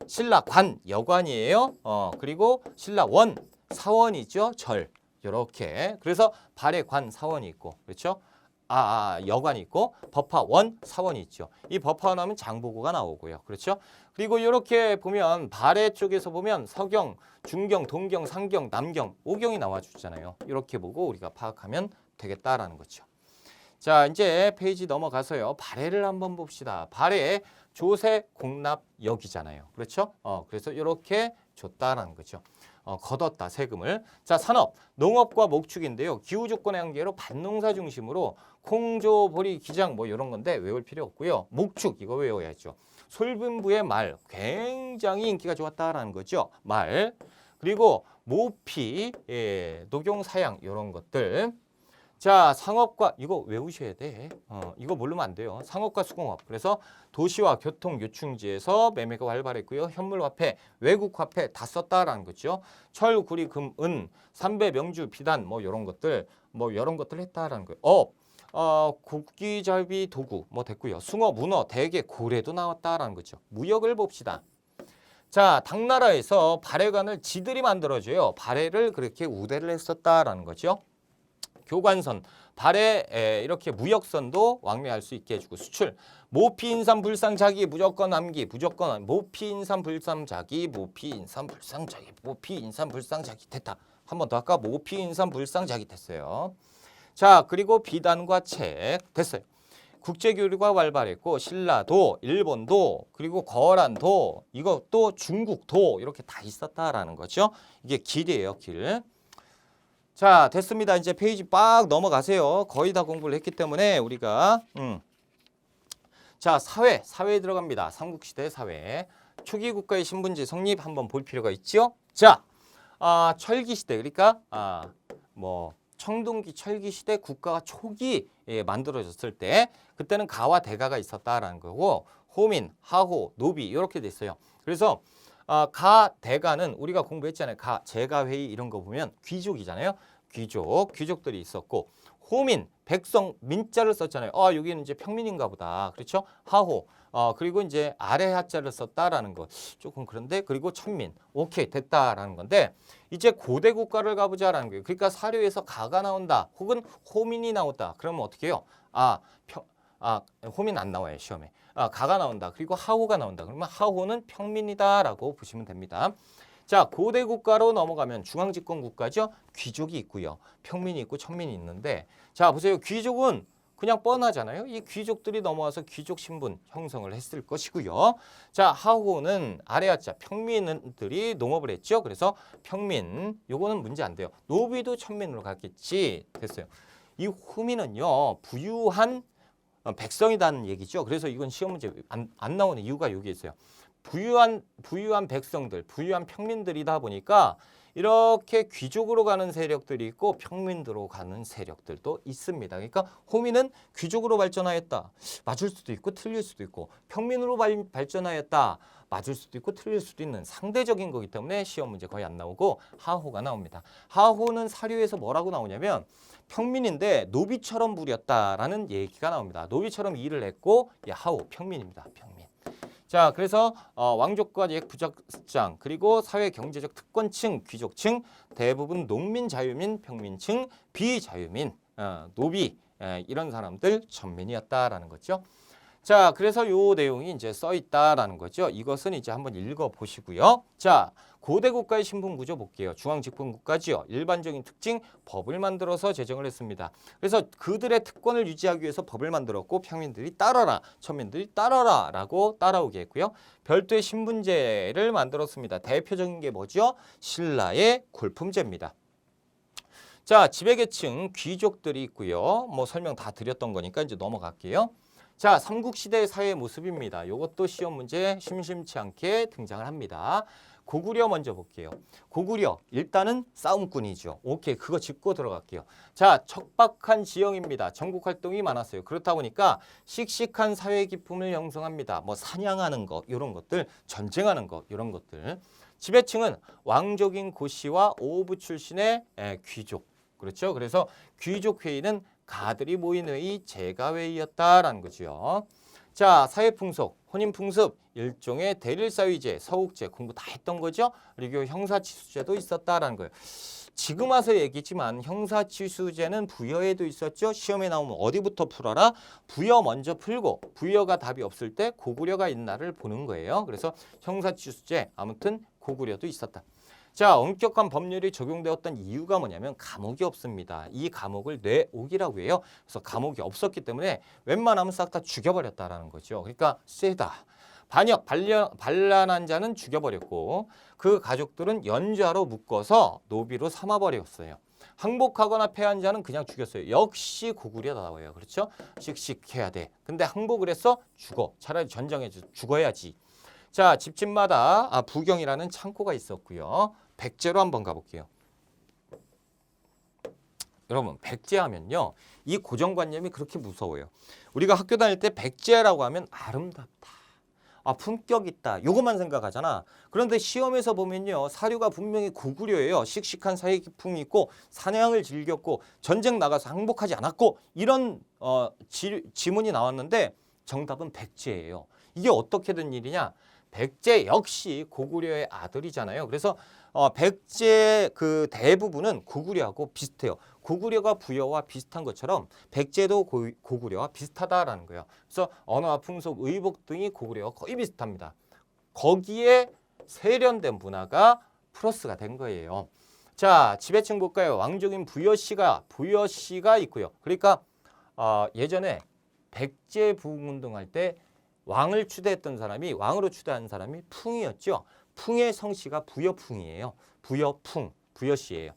신라관 여관이에요. 그리고 신라원 사원이죠. 절. 이렇게. 그래서 발해 관 사원이 있고. 그렇죠? 여관이 있고 법화원 사원이 있죠. 이 법화원 하면 장보고가 나오고요. 그렇죠? 그리고 이렇게 보면 발해 쪽에서 보면 서경, 중경, 동경, 상경, 남경, 오경이 나와 주잖아요. 이렇게 보고 우리가 파악하면 되겠다라는 거죠. 자, 이제 페이지 넘어가서요. 발해를 한번 봅시다. 발해 조세 공납 역이잖아요. 그렇죠? 그래서 이렇게 줬다라는 거죠. 걷었다 세금을. 자, 산업, 농업과 목축인데요. 기후 조건의 한계로 밭농사 중심으로 콩조, 보리, 기장 뭐 이런 건데 외울 필요 없고요. 목축 이거 외워야죠. 솔분부의 말 굉장히 인기가 좋았다라는 거죠. 말. 그리고 모피, 녹용, 사양 이런 것들. 자, 상업과 이거 외우셔야 돼. 이거 모르면 안 돼요. 상업과 수공업. 그래서 도시와 교통 요충지에서 매매가 활발했고요. 현물화폐, 외국화폐 다 썼다라는 거죠. 철, 구리, 금, 은, 삼배, 명주, 비단 뭐 이런 것들 했다라는 거예요. 고기잡이 도구 뭐 됐고요. 숭어, 문어, 대게, 고래도 나왔다라는 거죠. 무역을 봅시다. 자, 당나라에서 발해관을 지들이 만들어줘요. 발해를 그렇게 우대를 했었다라는 거죠. 교관선, 발해 이렇게 무역선도 왕래할 수 있게 해주고 수출, 모피인삼 불상자기 무조건 남기 무조건 모피인삼 불상자기 모피인삼 불상자기 됐다. 한 번 더 할까? 모피인삼 불상자기 됐어요. 자, 그리고 비단과 책 됐어요. 국제교류가 활발했고 신라도, 일본도, 그리고 거란도, 이것도 중국도 이렇게 다 있었다라는 거죠. 이게 길이에요, 길. 자, 됐습니다. 이제 페이지 빡 넘어가세요. 거의 다 공부를 했기 때문에 우리가 자, 사회에 들어갑니다. 삼국시대 사회. 초기 국가의 신분제 성립 한번 볼 필요가 있죠. 자, 철기시대 그러니까 청동기 철기시대 국가가 초기에 만들어졌을 때 그때는 가와 대가가 있었다라는 거고 호민, 하호, 노비 이렇게 됐어요. 그래서 가, 대가는 우리가 공부했잖아요. 가, 제가회의 이런 거 보면 귀족이잖아요. 귀족들이 있었고 호민, 백성, 민자를 썼잖아요. 여기는 이제 평민인가 보다. 그렇죠? 하호, 그리고 이제 아래 하자를 썼다라는 거. 조금 그런데 그리고 천민. 오케이, 됐다라는 건데 이제 고대 국가를 가보자라는 거예요. 그러니까 사료에서 가가 나온다. 혹은 호민이 나온다. 그러면 어떻게 해요? 호민 안 나와요, 시험에. 가가 나온다. 그리고 하호가 나온다. 그러면 하호는 평민이다라고 보시면 됩니다. 자, 고대 국가로 넘어가면 중앙집권 국가죠. 귀족이 있고요. 평민이 있고 천민이 있는데 자, 보세요. 귀족은 그냥 뻔하잖아요. 이 귀족들이 넘어와서 귀족 신분 형성을 했을 것이고요. 자, 하호는 아래 하자 평민들이 농업을 했죠. 그래서 평민 요거는 문제 안 돼요. 노비도 천민으로 갔겠지. 됐어요. 이 호민은요. 부유한 백성이라는 얘기죠. 그래서 이건 시험 문제 안 나오는 이유가 여기 있어요. 부유한 백성들, 부유한 평민들이다 보니까 이렇게 귀족으로 가는 세력들이 있고 평민으로 가는 세력들도 있습니다. 그러니까 호민은 귀족으로 발전하였다. 맞을 수도 있고 틀릴 수도 있고 평민으로 발전하였다. 맞을 수도 있고 틀릴 수도 있는 상대적인 거기 때문에 시험 문제 거의 안 나오고 하호가 나옵니다. 하호는 사료에서 뭐라고 나오냐면 평민인데 노비처럼 부렸다라는 얘기가 나옵니다. 노비처럼 일을 했고 하호 평민입니다. 평민. 자, 그래서 왕족과 부적장 그리고 사회 경제적 특권층, 귀족층, 대부분 농민, 자유민, 평민층, 비자유민, 노비 이런 사람들 천민이었다라는 거죠. 자, 그래서 요 내용이 이제 써 있다라는 거죠. 이것은 이제 한번 읽어 보시고요. 자, 고대 국가의 신분 구조 볼게요. 중앙 집권 국가지요. 일반적인 특징 법을 만들어서 제정을 했습니다. 그래서 그들의 특권을 유지하기 위해서 법을 만들었고 평민들이 따라라, 천민들이 따라라라고 따라오게 했고요. 별도의 신분제를 만들었습니다. 대표적인 게 뭐죠? 신라의 골품제입니다. 자, 지배계층 귀족들이 있고요. 뭐 설명 다 드렸던 거니까 이제 넘어갈게요. 자, 삼국시대의 사회 모습입니다. 이것도 시험 문제 심심치 않게 등장을 합니다. 고구려 먼저 볼게요. 고구려 일단은 싸움꾼이죠. 오케이, 그거 짚고 들어갈게요. 자, 척박한 지형입니다. 전국 활동이 많았어요. 그렇다 보니까 씩씩한 사회 기품을 형성합니다. 뭐 사냥하는 거 이런 것들, 전쟁하는 거 이런 것들. 지배층은 왕족인 고씨와 오부 출신의 귀족. 그렇죠. 그래서 귀족 회의는 가들이 모인 회의, 제가회의였다라는 거죠. 자, 사회풍속, 혼인풍습, 일종의 대릴사위제, 서국제 공부 다 했던 거죠. 그리고 형사치수제도 있었다라는 거예요. 지금 와서 얘기지만 형사치수제는 부여에도 있었죠. 시험에 나오면 어디부터 풀어라? 부여 먼저 풀고 부여가 답이 없을 때 고구려가 있나를 보는 거예요. 그래서 형사치수제 아무튼 고구려도 있었다. 자, 엄격한 법률이 적용되었던 이유가 뭐냐면 감옥이 없습니다. 이 감옥을 뇌옥이라고 해요. 그래서 감옥이 없었기 때문에 웬만하면 싹 다 죽여버렸다라는 거죠. 그러니까 세다. 반역, 반란한 자는 죽여버렸고 그 가족들은 연좌로 묶어서 노비로 삼아버렸어요. 항복하거나 패한 자는 그냥 죽였어요. 역시 고구려다워요. 그렇죠? 씩씩해야 돼. 근데 항복을 해서 죽어. 차라리 전쟁에서 죽어야지. 자, 집집마다 부경이라는 창고가 있었고요. 백제로 한번 가볼게요. 여러분, 백제하면요. 이 고정관념이 그렇게 무서워요. 우리가 학교 다닐 때 백제라고 하면 아름답다. 품격 있다. 요것만 생각하잖아. 그런데 시험에서 보면요. 사료가 분명히 고구려예요. 씩씩한 사회 기품이 있고 사냥을 즐겼고 전쟁 나가서 항복하지 않았고 이런 지문이 나왔는데 정답은 백제예요. 이게 어떻게 된 일이냐? 백제 역시 고구려의 아들이잖아요. 그래서 백제 그 대부분은 고구려하고 비슷해요. 고구려가 부여와 비슷한 것처럼 백제도 고구려와 비슷하다라는 거예요. 그래서 언어와 풍속, 의복 등이 고구려와 거의 비슷합니다. 거기에 세련된 문화가 플러스가 된 거예요. 자, 지배층 볼까요? 왕족인 부여씨가 있고요. 그러니까 예전에 백제 부흥운동할 때 왕을 추대했던 사람이 왕으로 추대한 사람이 풍이었죠. 풍의 성씨가 부여풍이에요. 부여풍, 부여씨예요.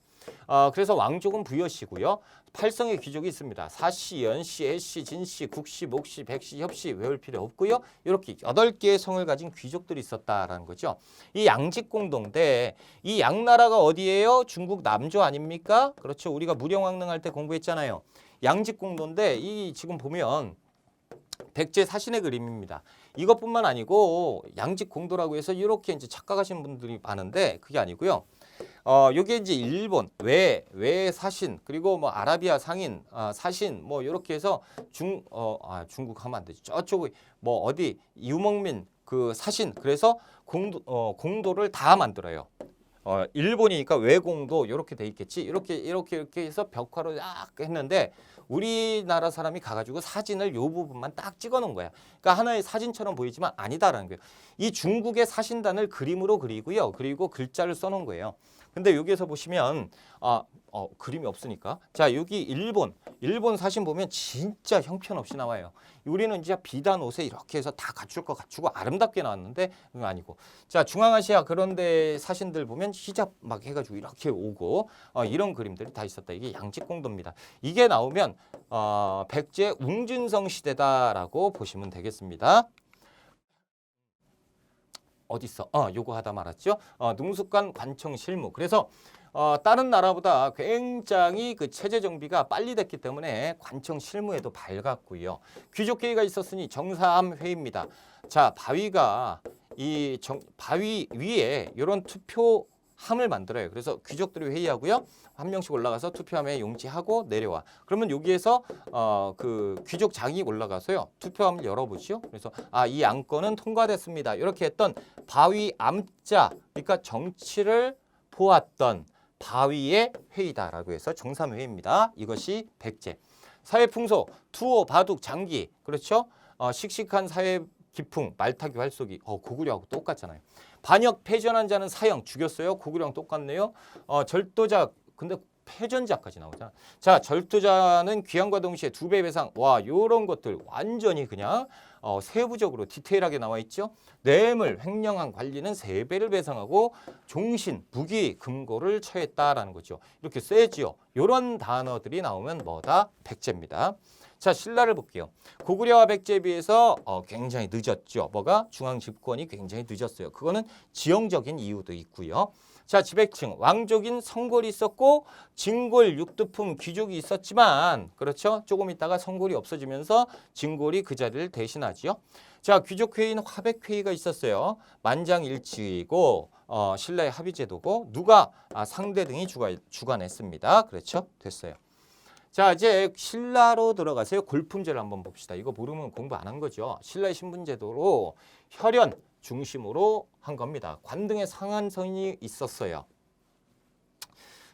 그래서 왕족은 부여씨고요. 8성의 귀족이 있습니다. 사씨, 연씨, 애씨, 진씨, 국씨, 목씨, 백씨, 협씨 외울 필요 없고요. 이렇게 8개의 성을 가진 귀족들이 있었다라는 거죠. 이 양직공동대, 이 양나라가 어디예요? 중국 남조 아닙니까? 그렇죠. 우리가 무령왕릉할 때 공부했잖아요. 양직공동대 이 지금 보면 백제 사신의 그림입니다. 이것뿐만 아니고 양직공도라고 해서 이렇게 이제 착각하시는 분들이 많은데 그게 아니고요. 요게 이제 일본 외 사신 그리고 뭐 아라비아 상인 사신 뭐 이렇게 해서 중국 하면 안 되죠. 저쪽 뭐 어디 유목민 그 사신 그래서 공도를 다 만들어요. 일본이니까 외공도 이렇게 돼 있겠지. 이렇게 해서 벽화로 쫙 했는데 우리나라 사람이 가가지고 사진을 요 부분만 딱 찍어놓은 거야. 그러니까 하나의 사진처럼 보이지만 아니다라는 거예요. 이 중국의 사신단을 그림으로 그리고요. 그리고 글자를 써놓은 거예요. 근데 여기에서 보시면 그림이 없으니까 자 여기 일본 사신 보면 진짜 형편없이 나와요. 우리는 진짜 비단 옷에 이렇게 해서 다 갖출 거 갖추고 아름답게 나왔는데 그건 아니고 자 중앙아시아 그런데 사신들 보면 히잡 막 해가지고 이렇게 오고 이런 그림들이 다 있었다. 이게 양직공도입니다. 이게 나오면 백제 웅진성 시대다라고 보시면 되겠습니다. 어디 있어? 요거 하다 말았죠. 능숙한 관청 실무. 그래서 다른 나라보다 굉장히 그 체제 정비가 빨리 됐기 때문에 관청 실무에도 밝았고요. 귀족회의가 있었으니 정사함 회의입니다. 자, 바위가 바위 위에 이런 투표함을 만들어요. 그래서 귀족들이 회의하고요. 한 명씩 올라가서 투표함에 용지하고 내려와. 그러면 여기에서 그 귀족장이 올라가서요. 투표함을 열어보죠. 그래서 이 안건은 통과됐습니다. 이렇게 했던 바위 암자, 그러니까 정치를 보았던 바위의 회의다라고 해서 정삼회의입니다. 이것이 백제. 사회풍소, 투호, 바둑, 장기. 그렇죠? 씩씩한 사회 기풍, 말타기, 활쏘기. 고구려하고 똑같잖아요. 반역, 패전한 자는 사형, 죽였어요. 고구려랑 똑같네요. 절도자, 근데 패전자까지 나오잖아. 자, 절도자는 귀양과 동시에 2배 배상. 와, 요런 것들 완전히 그냥 세부적으로 디테일하게 나와 있죠. 뇌물, 횡령한 관리는 3배를 배상하고 종신, 무기, 금고를 처했다라는 거죠. 이렇게 세지요. 요런 단어들이 나오면 뭐다? 백제입니다. 자, 신라를 볼게요. 고구려와 백제에 비해서 굉장히 늦었죠. 뭐가? 중앙 집권이 굉장히 늦었어요. 그거는 지형적인 이유도 있고요. 자, 지배층, 왕족인 성골이 있었고 진골, 육두품, 귀족이 있었지만 그렇죠. 조금 있다가 성골이 없어지면서 진골이 그 자리를 대신하지요. 자, 귀족회의는 화백회의가 있었어요. 만장일치이고 신라의 합의제도고 누가 상대 등이 주관했습니다. 그렇죠. 됐어요. 자, 이제 신라로 들어가세요. 골품제를 한번 봅시다. 이거 모르면 공부 안 한 거죠. 신라의 신분제도로 혈연 중심으로 한 겁니다. 관등의 상한선이 있었어요.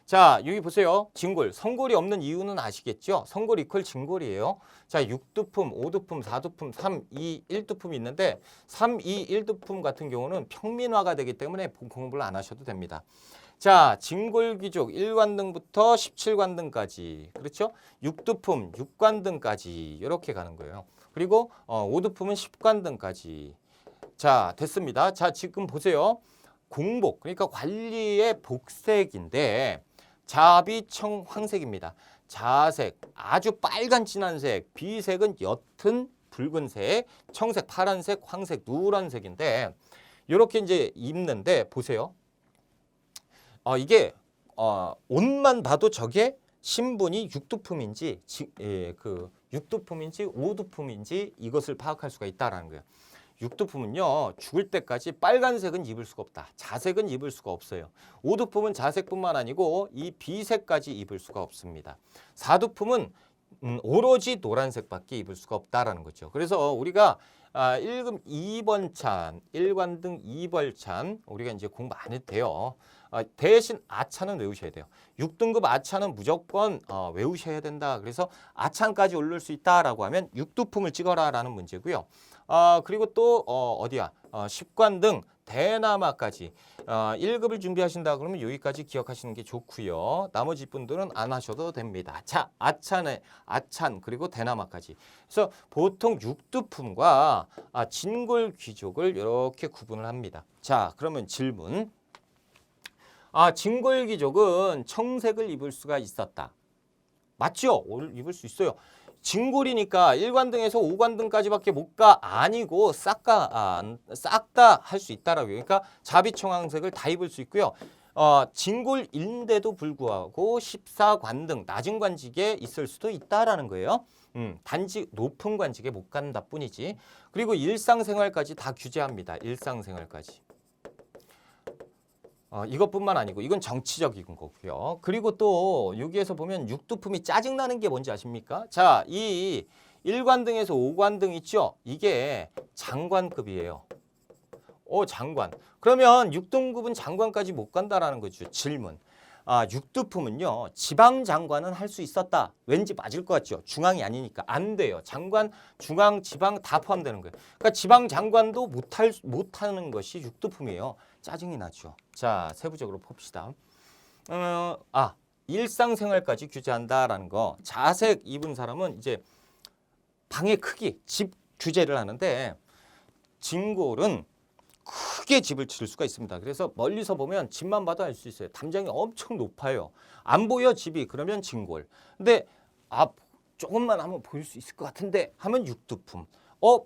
자, 여기 보세요. 진골. 성골이 없는 이유는 아시겠죠? 성골 이퀄 진골이에요. 자, 6두품, 5두품, 4두품, 3, 2, 1두품이 있는데 3, 2, 1두품 같은 경우는 평민화가 되기 때문에 공부를 안 하셔도 됩니다. 자, 진골귀족 1관등부터 17관등까지. 그렇죠? 6두품, 6관등까지 이렇게 가는 거예요. 그리고 5두품은 10관등까지. 자, 됐습니다. 자, 지금 보세요. 공복, 그러니까 관리의 복색인데 자비청 황색입니다. 자색, 아주 빨간 진한색, 비색은 옅은 붉은색, 청색, 파란색, 황색, 노란색인데 이렇게 이제 입는데 보세요. 이게 옷만 봐도 저게 신분이 6두품인지 그 6두품인지 5두품인지 이것을 파악할 수가 있다라는 거예요. 6두품은요. 죽을 때까지 빨간색은 입을 수가 없다. 자색은 입을 수가 없어요. 5두품은 자색뿐만 아니고 이 비색까지 입을 수가 없습니다. 4두품은 오로지 노란색밖에 입을 수가 없다라는 거죠. 그래서 우리가 1급 2번 찬, 1관등 2벌찬 우리가 이제 공부 안 해도 돼요. 대신 아차는 외우셔야 돼요. 6등급 아차는 무조건 외우셔야 된다. 그래서 아차까지 오를 수 있다라고 하면 6두품을 찍어라라는 문제고요. 그리고 또 어디야? 10관등 대남아까지 1급을 준비하신다 그러면 여기까지 기억하시는 게 좋고요. 나머지 분들은 안 하셔도 됩니다. 자, 아찬 그리고 대남아까지. 그래서 보통 6두품과 진골 귀족을 이렇게 구분을 합니다. 자, 그러면 질문. 진골 귀족은 청색을 입을 수가 있었다. 맞죠? 입을 수 있어요. 진골이니까 1관등에서 5관등까지밖에 못 가 아니고 싹 다 할 수 있다라고요. 그러니까 자비청황색을 다 입을 수 있고요. 진골인데도 불구하고 14관등 낮은 관직에 있을 수도 있다라는 거예요. 단지 높은 관직에 못 간다 뿐이지. 그리고 일상생활까지 다 규제합니다. 일상생활까지. 이것뿐만 아니고 이건 정치적인 거고요. 그리고 또 여기에서 보면 6두품이 짜증나는 게 뭔지 아십니까? 자, 이 1관등에서 5관등 있죠? 이게 장관급이에요. 장관. 그러면 6등급은 장관까지 못 간다라는 거죠. 질문. 6두품은요. 지방장관은 할 수 있었다. 왠지 맞을 것 같죠. 중앙이 아니니까 안 돼요. 장관, 중앙, 지방 다 포함되는 거예요. 그러니까 지방장관도 못하는 것이 6두품이에요. 짜증이 나죠. 자, 세부적으로 봅시다. 일상생활까지 규제한다라는 거. 자색 입은 사람은 이제 방의 크기, 집 규제를 하는데 진골은 크게 집을 칠 수가 있습니다. 그래서 멀리서 보면 집만 봐도 알 수 있어요. 담장이 엄청 높아요. 안 보여 집이 그러면 진골. 근데 조금만 하면 보일 수 있을 것 같은데 하면 6두품.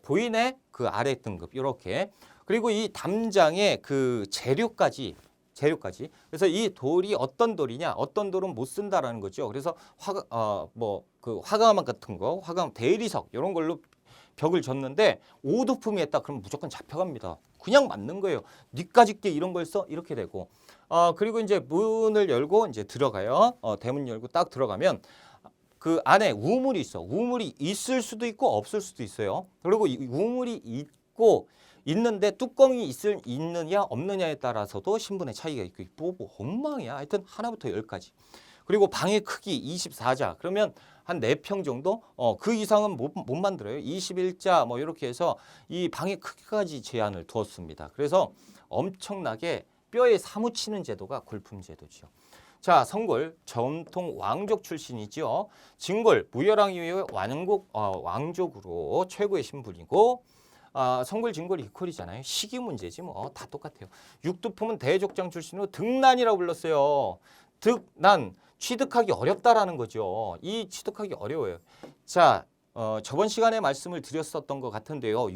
보이네? 그 아래 등급 이렇게. 그리고 이 담장의 그 재료까지. 그래서 이 돌이 어떤 돌이냐? 어떤 돌은 못 쓴다라는 거죠. 그래서 그 화강암 같은 거, 화강 대리석 이런 걸로 벽을 졌는데 오도품이 했다 그러면 무조건 잡혀갑니다. 그냥 맞는 거예요. 니까짓 게 이런 걸 써? 이렇게 되고. 그리고 이제 문을 열고 이제 들어가요. 대문 열고 딱 들어가면 그 안에 우물이 있어. 우물이 있을 수도 있고 없을 수도 있어요. 그리고 이 우물이 있는데 뚜껑이 있느냐 없느냐에 따라서도 신분의 차이가 있고 뭐 엉망이야. 하여튼 하나부터 10까지. 그리고 방의 크기 24자. 그러면 한 4평 정도? 그 이상은 못 만들어요. 21자 뭐 이렇게 해서 이 방의 크기까지 제한을 두었습니다. 그래서 엄청나게 뼈에 사무치는 제도가 골품 제도죠. 자, 성골 전통 왕족 출신이죠. 진골 무열왕 이후의 왕족으로 최고의 신분이고 성골 진골 이퀄이잖아요. 시기 문제지 뭐 다 똑같아요. 육두품은 대족장 출신으로 득난이라고 불렀어요. 득난 취득하기 어렵다라는 거죠. 이 취득하기 어려워요. 자, 저번 시간에 말씀을 드렸었던 것 같은데요.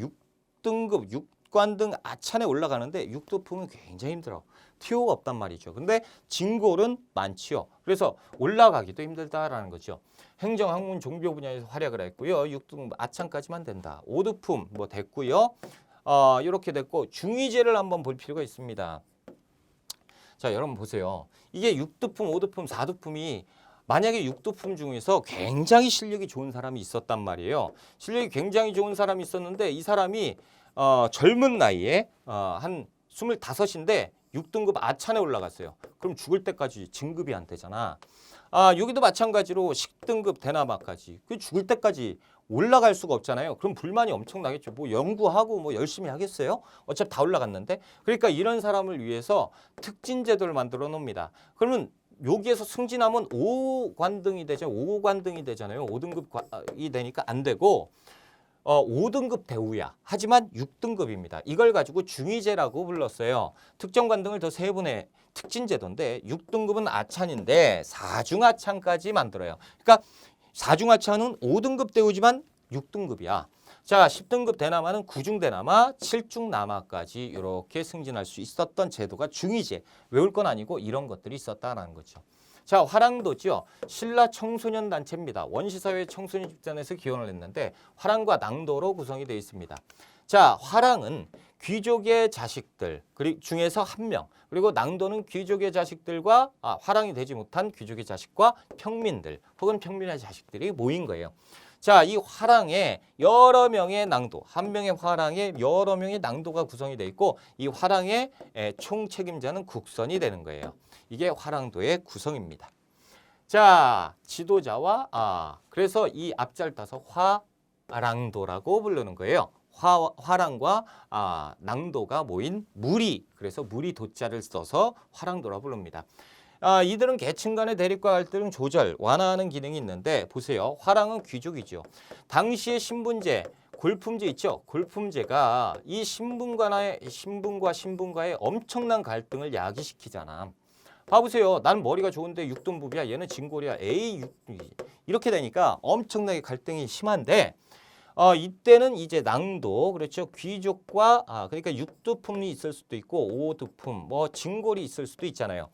6등급 6관등 아찬에 올라가는데 육두품은 굉장히 힘들어. 티오가 없단 말이죠. 근데 진골은 많지요. 그래서 올라가기도 힘들다라는 거죠. 행정, 학문, 종교 분야에서 활약을 했고요. 6등급 아찬까지만 된다. 5등품 뭐 됐고요. 이렇게 됐고 중위제를 한번 볼 필요가 있습니다. 자, 여러분 보세요. 이게 6두품, 5두품, 4두품이 만약에 6두품 중에서 굉장히 실력이 좋은 사람이 있었단 말이에요. 실력이 굉장히 좋은 사람이 있었는데 이 사람이 젊은 나이에 한 25인데 6등급 아찬에 올라갔어요. 그럼 죽을 때까지 진급이 안 되잖아. 여기도 마찬가지로 10등급 대나마까지 그 죽을 때까지 올라갈 수가 없잖아요. 그럼 불만이 엄청나겠죠. 뭐 연구하고 뭐 열심히 하겠어요? 어차피 다 올라갔는데. 그러니까 이런 사람을 위해서 특진 제도를 만들어 놓습니다. 그러면 여기에서 승진하면 5관등이 되죠. 5관등이 되잖아요. 5등급이 되니까 안 되고 5등급 대우야. 하지만 6등급입니다. 이걸 가지고 중위제라고 불렀어요. 특정 관등을 더 세분의 특진 제도인데 6등급은 아찬인데 4중 아찬까지 만들어요. 그러니까 4중 아찬은 5등급 대우지만 6등급이야. 자, 10등급 대나마는 9중 대나마, 7중 남아까지 이렇게 승진할 수 있었던 제도가 중위제. 외울 건 아니고 이런 것들이 있었다라는 거죠. 자, 화랑도죠. 신라 청소년 단체입니다. 원시사회 청소년 집단에서 기원을 했는데 화랑과 낭도로 구성이 되어 있습니다. 자, 화랑은 귀족의 자식들 중에서 한 명, 그리고 낭도는 귀족의 자식들과 화랑이 되지 못한 귀족의 자식과 평민들 혹은 평민의 자식들이 모인 거예요. 자, 이 화랑에 여러 명의 낭도, 한 명의 화랑에 여러 명의 낭도가 구성이 되어 있고 이 화랑의 총책임자는 국선이 되는 거예요. 이게 화랑도의 구성입니다. 자, 지도자와 그래서 이 앞자를 따서 화랑도라고 부르는 거예요. 화랑과 낭도가 모인 무리, 그래서 무리 도자를 써서 화랑도라 부릅니다. 이들은 계층 간의 대립과 갈등 조절, 완화하는 기능이 있는데 보세요. 화랑은 귀족이죠. 당시의 신분제, 골품제 있죠. 골품제가 이 신분과 신분과의 엄청난 갈등을 야기시키잖아. 봐보세요. 난 머리가 좋은데 육등급이야. 얘는 진골이야. 에이, 이렇게 되니까 엄청나게 갈등이 심한데 이때는 이제 낭도, 그렇죠. 귀족과 그러니까 6두품이 있을 수도 있고 5두품, 뭐 진골이 있을 수도 있잖아요.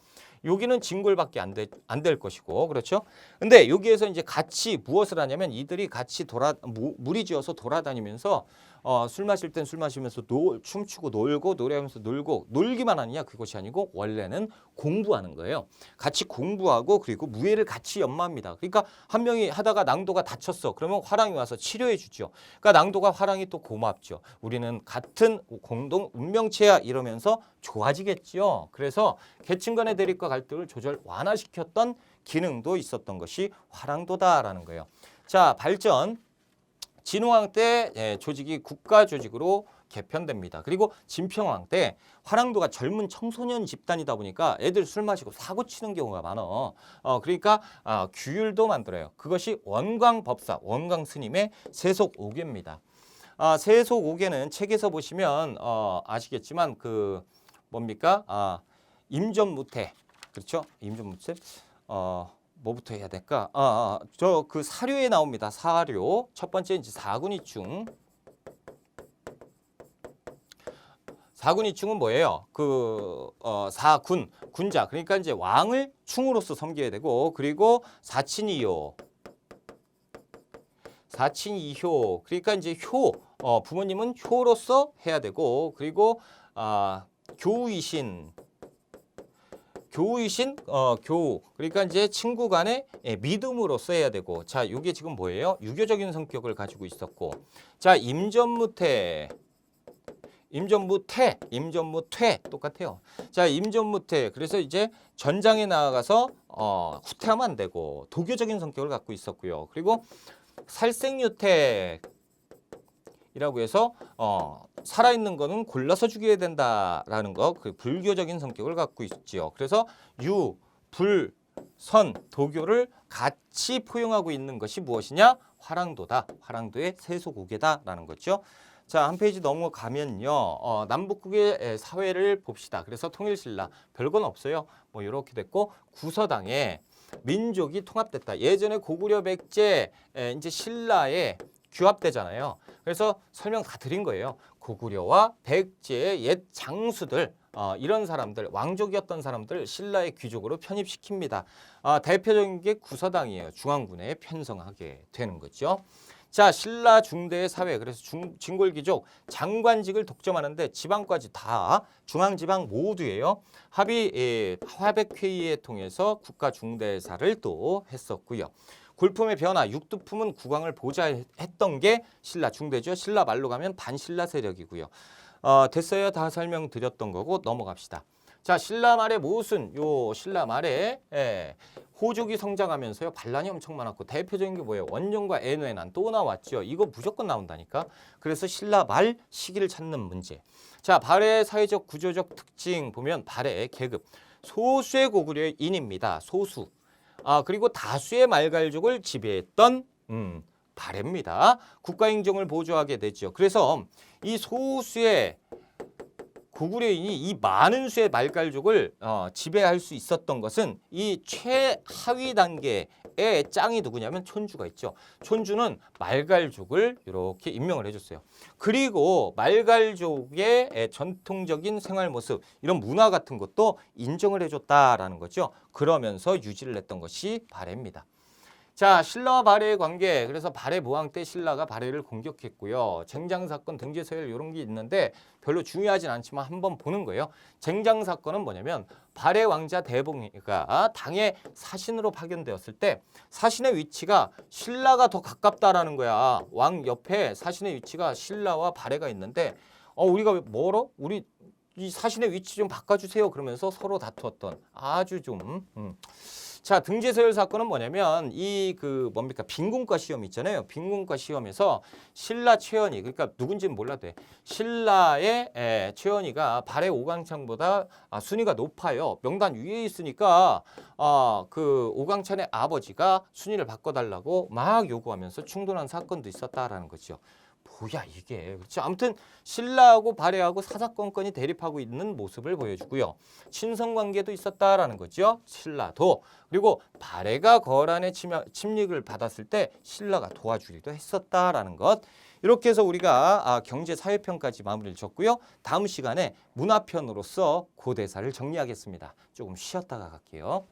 여기는 진골밖에 안 될 것이고, 그렇죠. 근데 여기에서 이제 같이 무엇을 하냐면 이들이 같이 무리지어서 돌아다니면서 술 마실 땐 술 마시면서 춤추고 놀고 노래하면서 놀기만 하느냐, 그것이 아니고 원래는 공부하는 거예요. 같이 공부하고 그리고 무예를 같이 연마합니다. 그러니까 한 명이 하다가 낭도가 다쳤어. 그러면 화랑이 와서 치료해 주죠. 그러니까 낭도가 화랑이 또 고맙죠. 우리는 같은 공동 운명체야 이러면서 좋아지겠죠. 그래서 계층 간의 대립과 갈등을 조절 완화시켰던 기능도 있었던 것이 화랑도다라는 거예요. 자, 발전. 진흥왕 때 조직이 국가 조직으로 개편됩니다. 그리고 진평왕 때 화랑도가 젊은 청소년 집단이다 보니까 애들 술 마시고 사고 치는 경우가 많아. 그러니까 규율도 만들어요. 그것이 원광법사, 원광 스님의 세속 5계입니다. 세속 5계는 책에서 보시면 아시겠지만 그 뭡니까? 임전무태. 그렇죠? 임전무태. 뭐부터 해야 될까? 저 그 사료에 나옵니다. 사료. 첫 번째 이제 사군이충. 사군이충은 뭐예요? 사군, 군자. 그러니까 이제 왕을 충으로서 섬겨야 되고, 그리고 사친이요. 사친이효. 그러니까 이제 부모님은 효로서 해야 되고, 그리고 교우이신. 교우. 그러니까 이제 친구 간의 믿음으로써 해야 되고. 자, 이게 지금 뭐예요? 유교적인 성격을 가지고 있었고. 자, 임전무태 똑같아요. 자, 임전무태. 그래서 이제 전장에 나아가서 후퇴하면 안 되고 도교적인 성격을 갖고 있었고요. 그리고 살생유택이라고 해서 살아있는 거는 골라서 죽여야 된다라는 거, 그 불교적인 성격을 갖고 있지요. 그래서 유, 불, 선, 도교를 같이 포용하고 있는 것이 무엇이냐? 화랑도다. 화랑도의 세소고개다라는 거죠. 자, 한 페이지 넘어가면요. 남북국의 사회를 봅시다. 그래서 통일신라 별건 없어요. 뭐 이렇게 됐고 구서당에 민족이 통합됐다. 예전에 고구려 백제 이제 신라에 규합되잖아요. 그래서 설명 다 드린 거예요. 고구려와 백제의 옛 장수들 이런 사람들, 왕족이었던 사람들 신라의 귀족으로 편입시킵니다. 대표적인 게 구서당이에요. 중앙군에 편성하게 되는 거죠. 자, 신라 중대의 사회, 그래서 진골귀족 장관직을 독점하는데 지방까지 다 중앙지방 모두예요. 화백회의에 통해서 국가 중대사를 또 했었고요. 골품의 변화, 육두품은 국왕을 보좌했던 게 신라 중대죠. 신라 말로 가면 반신라 세력이고요. 됐어요. 다 설명드렸던 거고 넘어갑시다. 자, 신라 말에 신라 말에 호족이 성장하면서요. 반란이 엄청 많았고 대표적인 게 뭐예요? 원종과 애노애난 또 나왔죠. 이거 무조건 나온다니까. 그래서 신라 말 시기를 찾는 문제. 자, 발해의 사회적 구조적 특징 보면 발해의 계급. 소수의 고구려의 인입니다. 소수. 그리고 다수의 말갈족을 지배했던 발해입니다. 국가행정을 보조하게 되죠. 그래서 이 소수의 고구려인이 이 많은 수의 말갈족을 지배할 수 있었던 것은 이 최하위 단계의 짱이 누구냐면 촌주가 있죠. 촌주는 말갈족을 이렇게 임명을 해줬어요. 그리고 말갈족의 전통적인 생활 모습, 이런 문화 같은 것도 인정을 해줬다라는 거죠. 그러면서 유지를 했던 것이 발해입니다. 자, 신라와 발해의 관계. 그래서 발해 무왕 때 신라가 발해를 공격했고요. 쟁장사건, 등재서열 이런 게 있는데 별로 중요하진 않지만 한번 보는 거예요. 쟁장사건은 뭐냐면 발해 왕자 대봉이가 당의 사신으로 파견되었을 때 사신의 위치가 신라가 더 가깝다라는 거야. 왕 옆에 사신의 위치가 신라와 발해가 있는데 우리가 멀어? 우리 이 사신의 위치 좀 바꿔주세요. 그러면서 서로 다투었던 아주 좀 자, 등재서열 사건은 뭐냐면 빈군과 시험 있잖아요. 빈군과 시험에서 신라 최연희, 그러니까 누군지는 몰라도 돼. 신라의 최연희가 발해 오광창보다 순위가 높아요. 명단 위에 있으니까 오광찬의 아버지가 순위를 바꿔달라고 막 요구하면서 충돌한 사건도 있었다라는 거죠. 뭐야 이게. 그렇죠. 아무튼 신라하고 발해하고 사사건건이 대립하고 있는 모습을 보여주고요. 친선관계도 있었다라는 거죠. 신라도. 그리고 발해가 거란의 침략을 받았을 때 신라가 도와주기도 했었다라는 것. 이렇게 해서 우리가 경제 사회편까지 마무리를 졌고요. 다음 시간에 문화편으로서 고대사를 정리하겠습니다. 조금 쉬었다가 갈게요.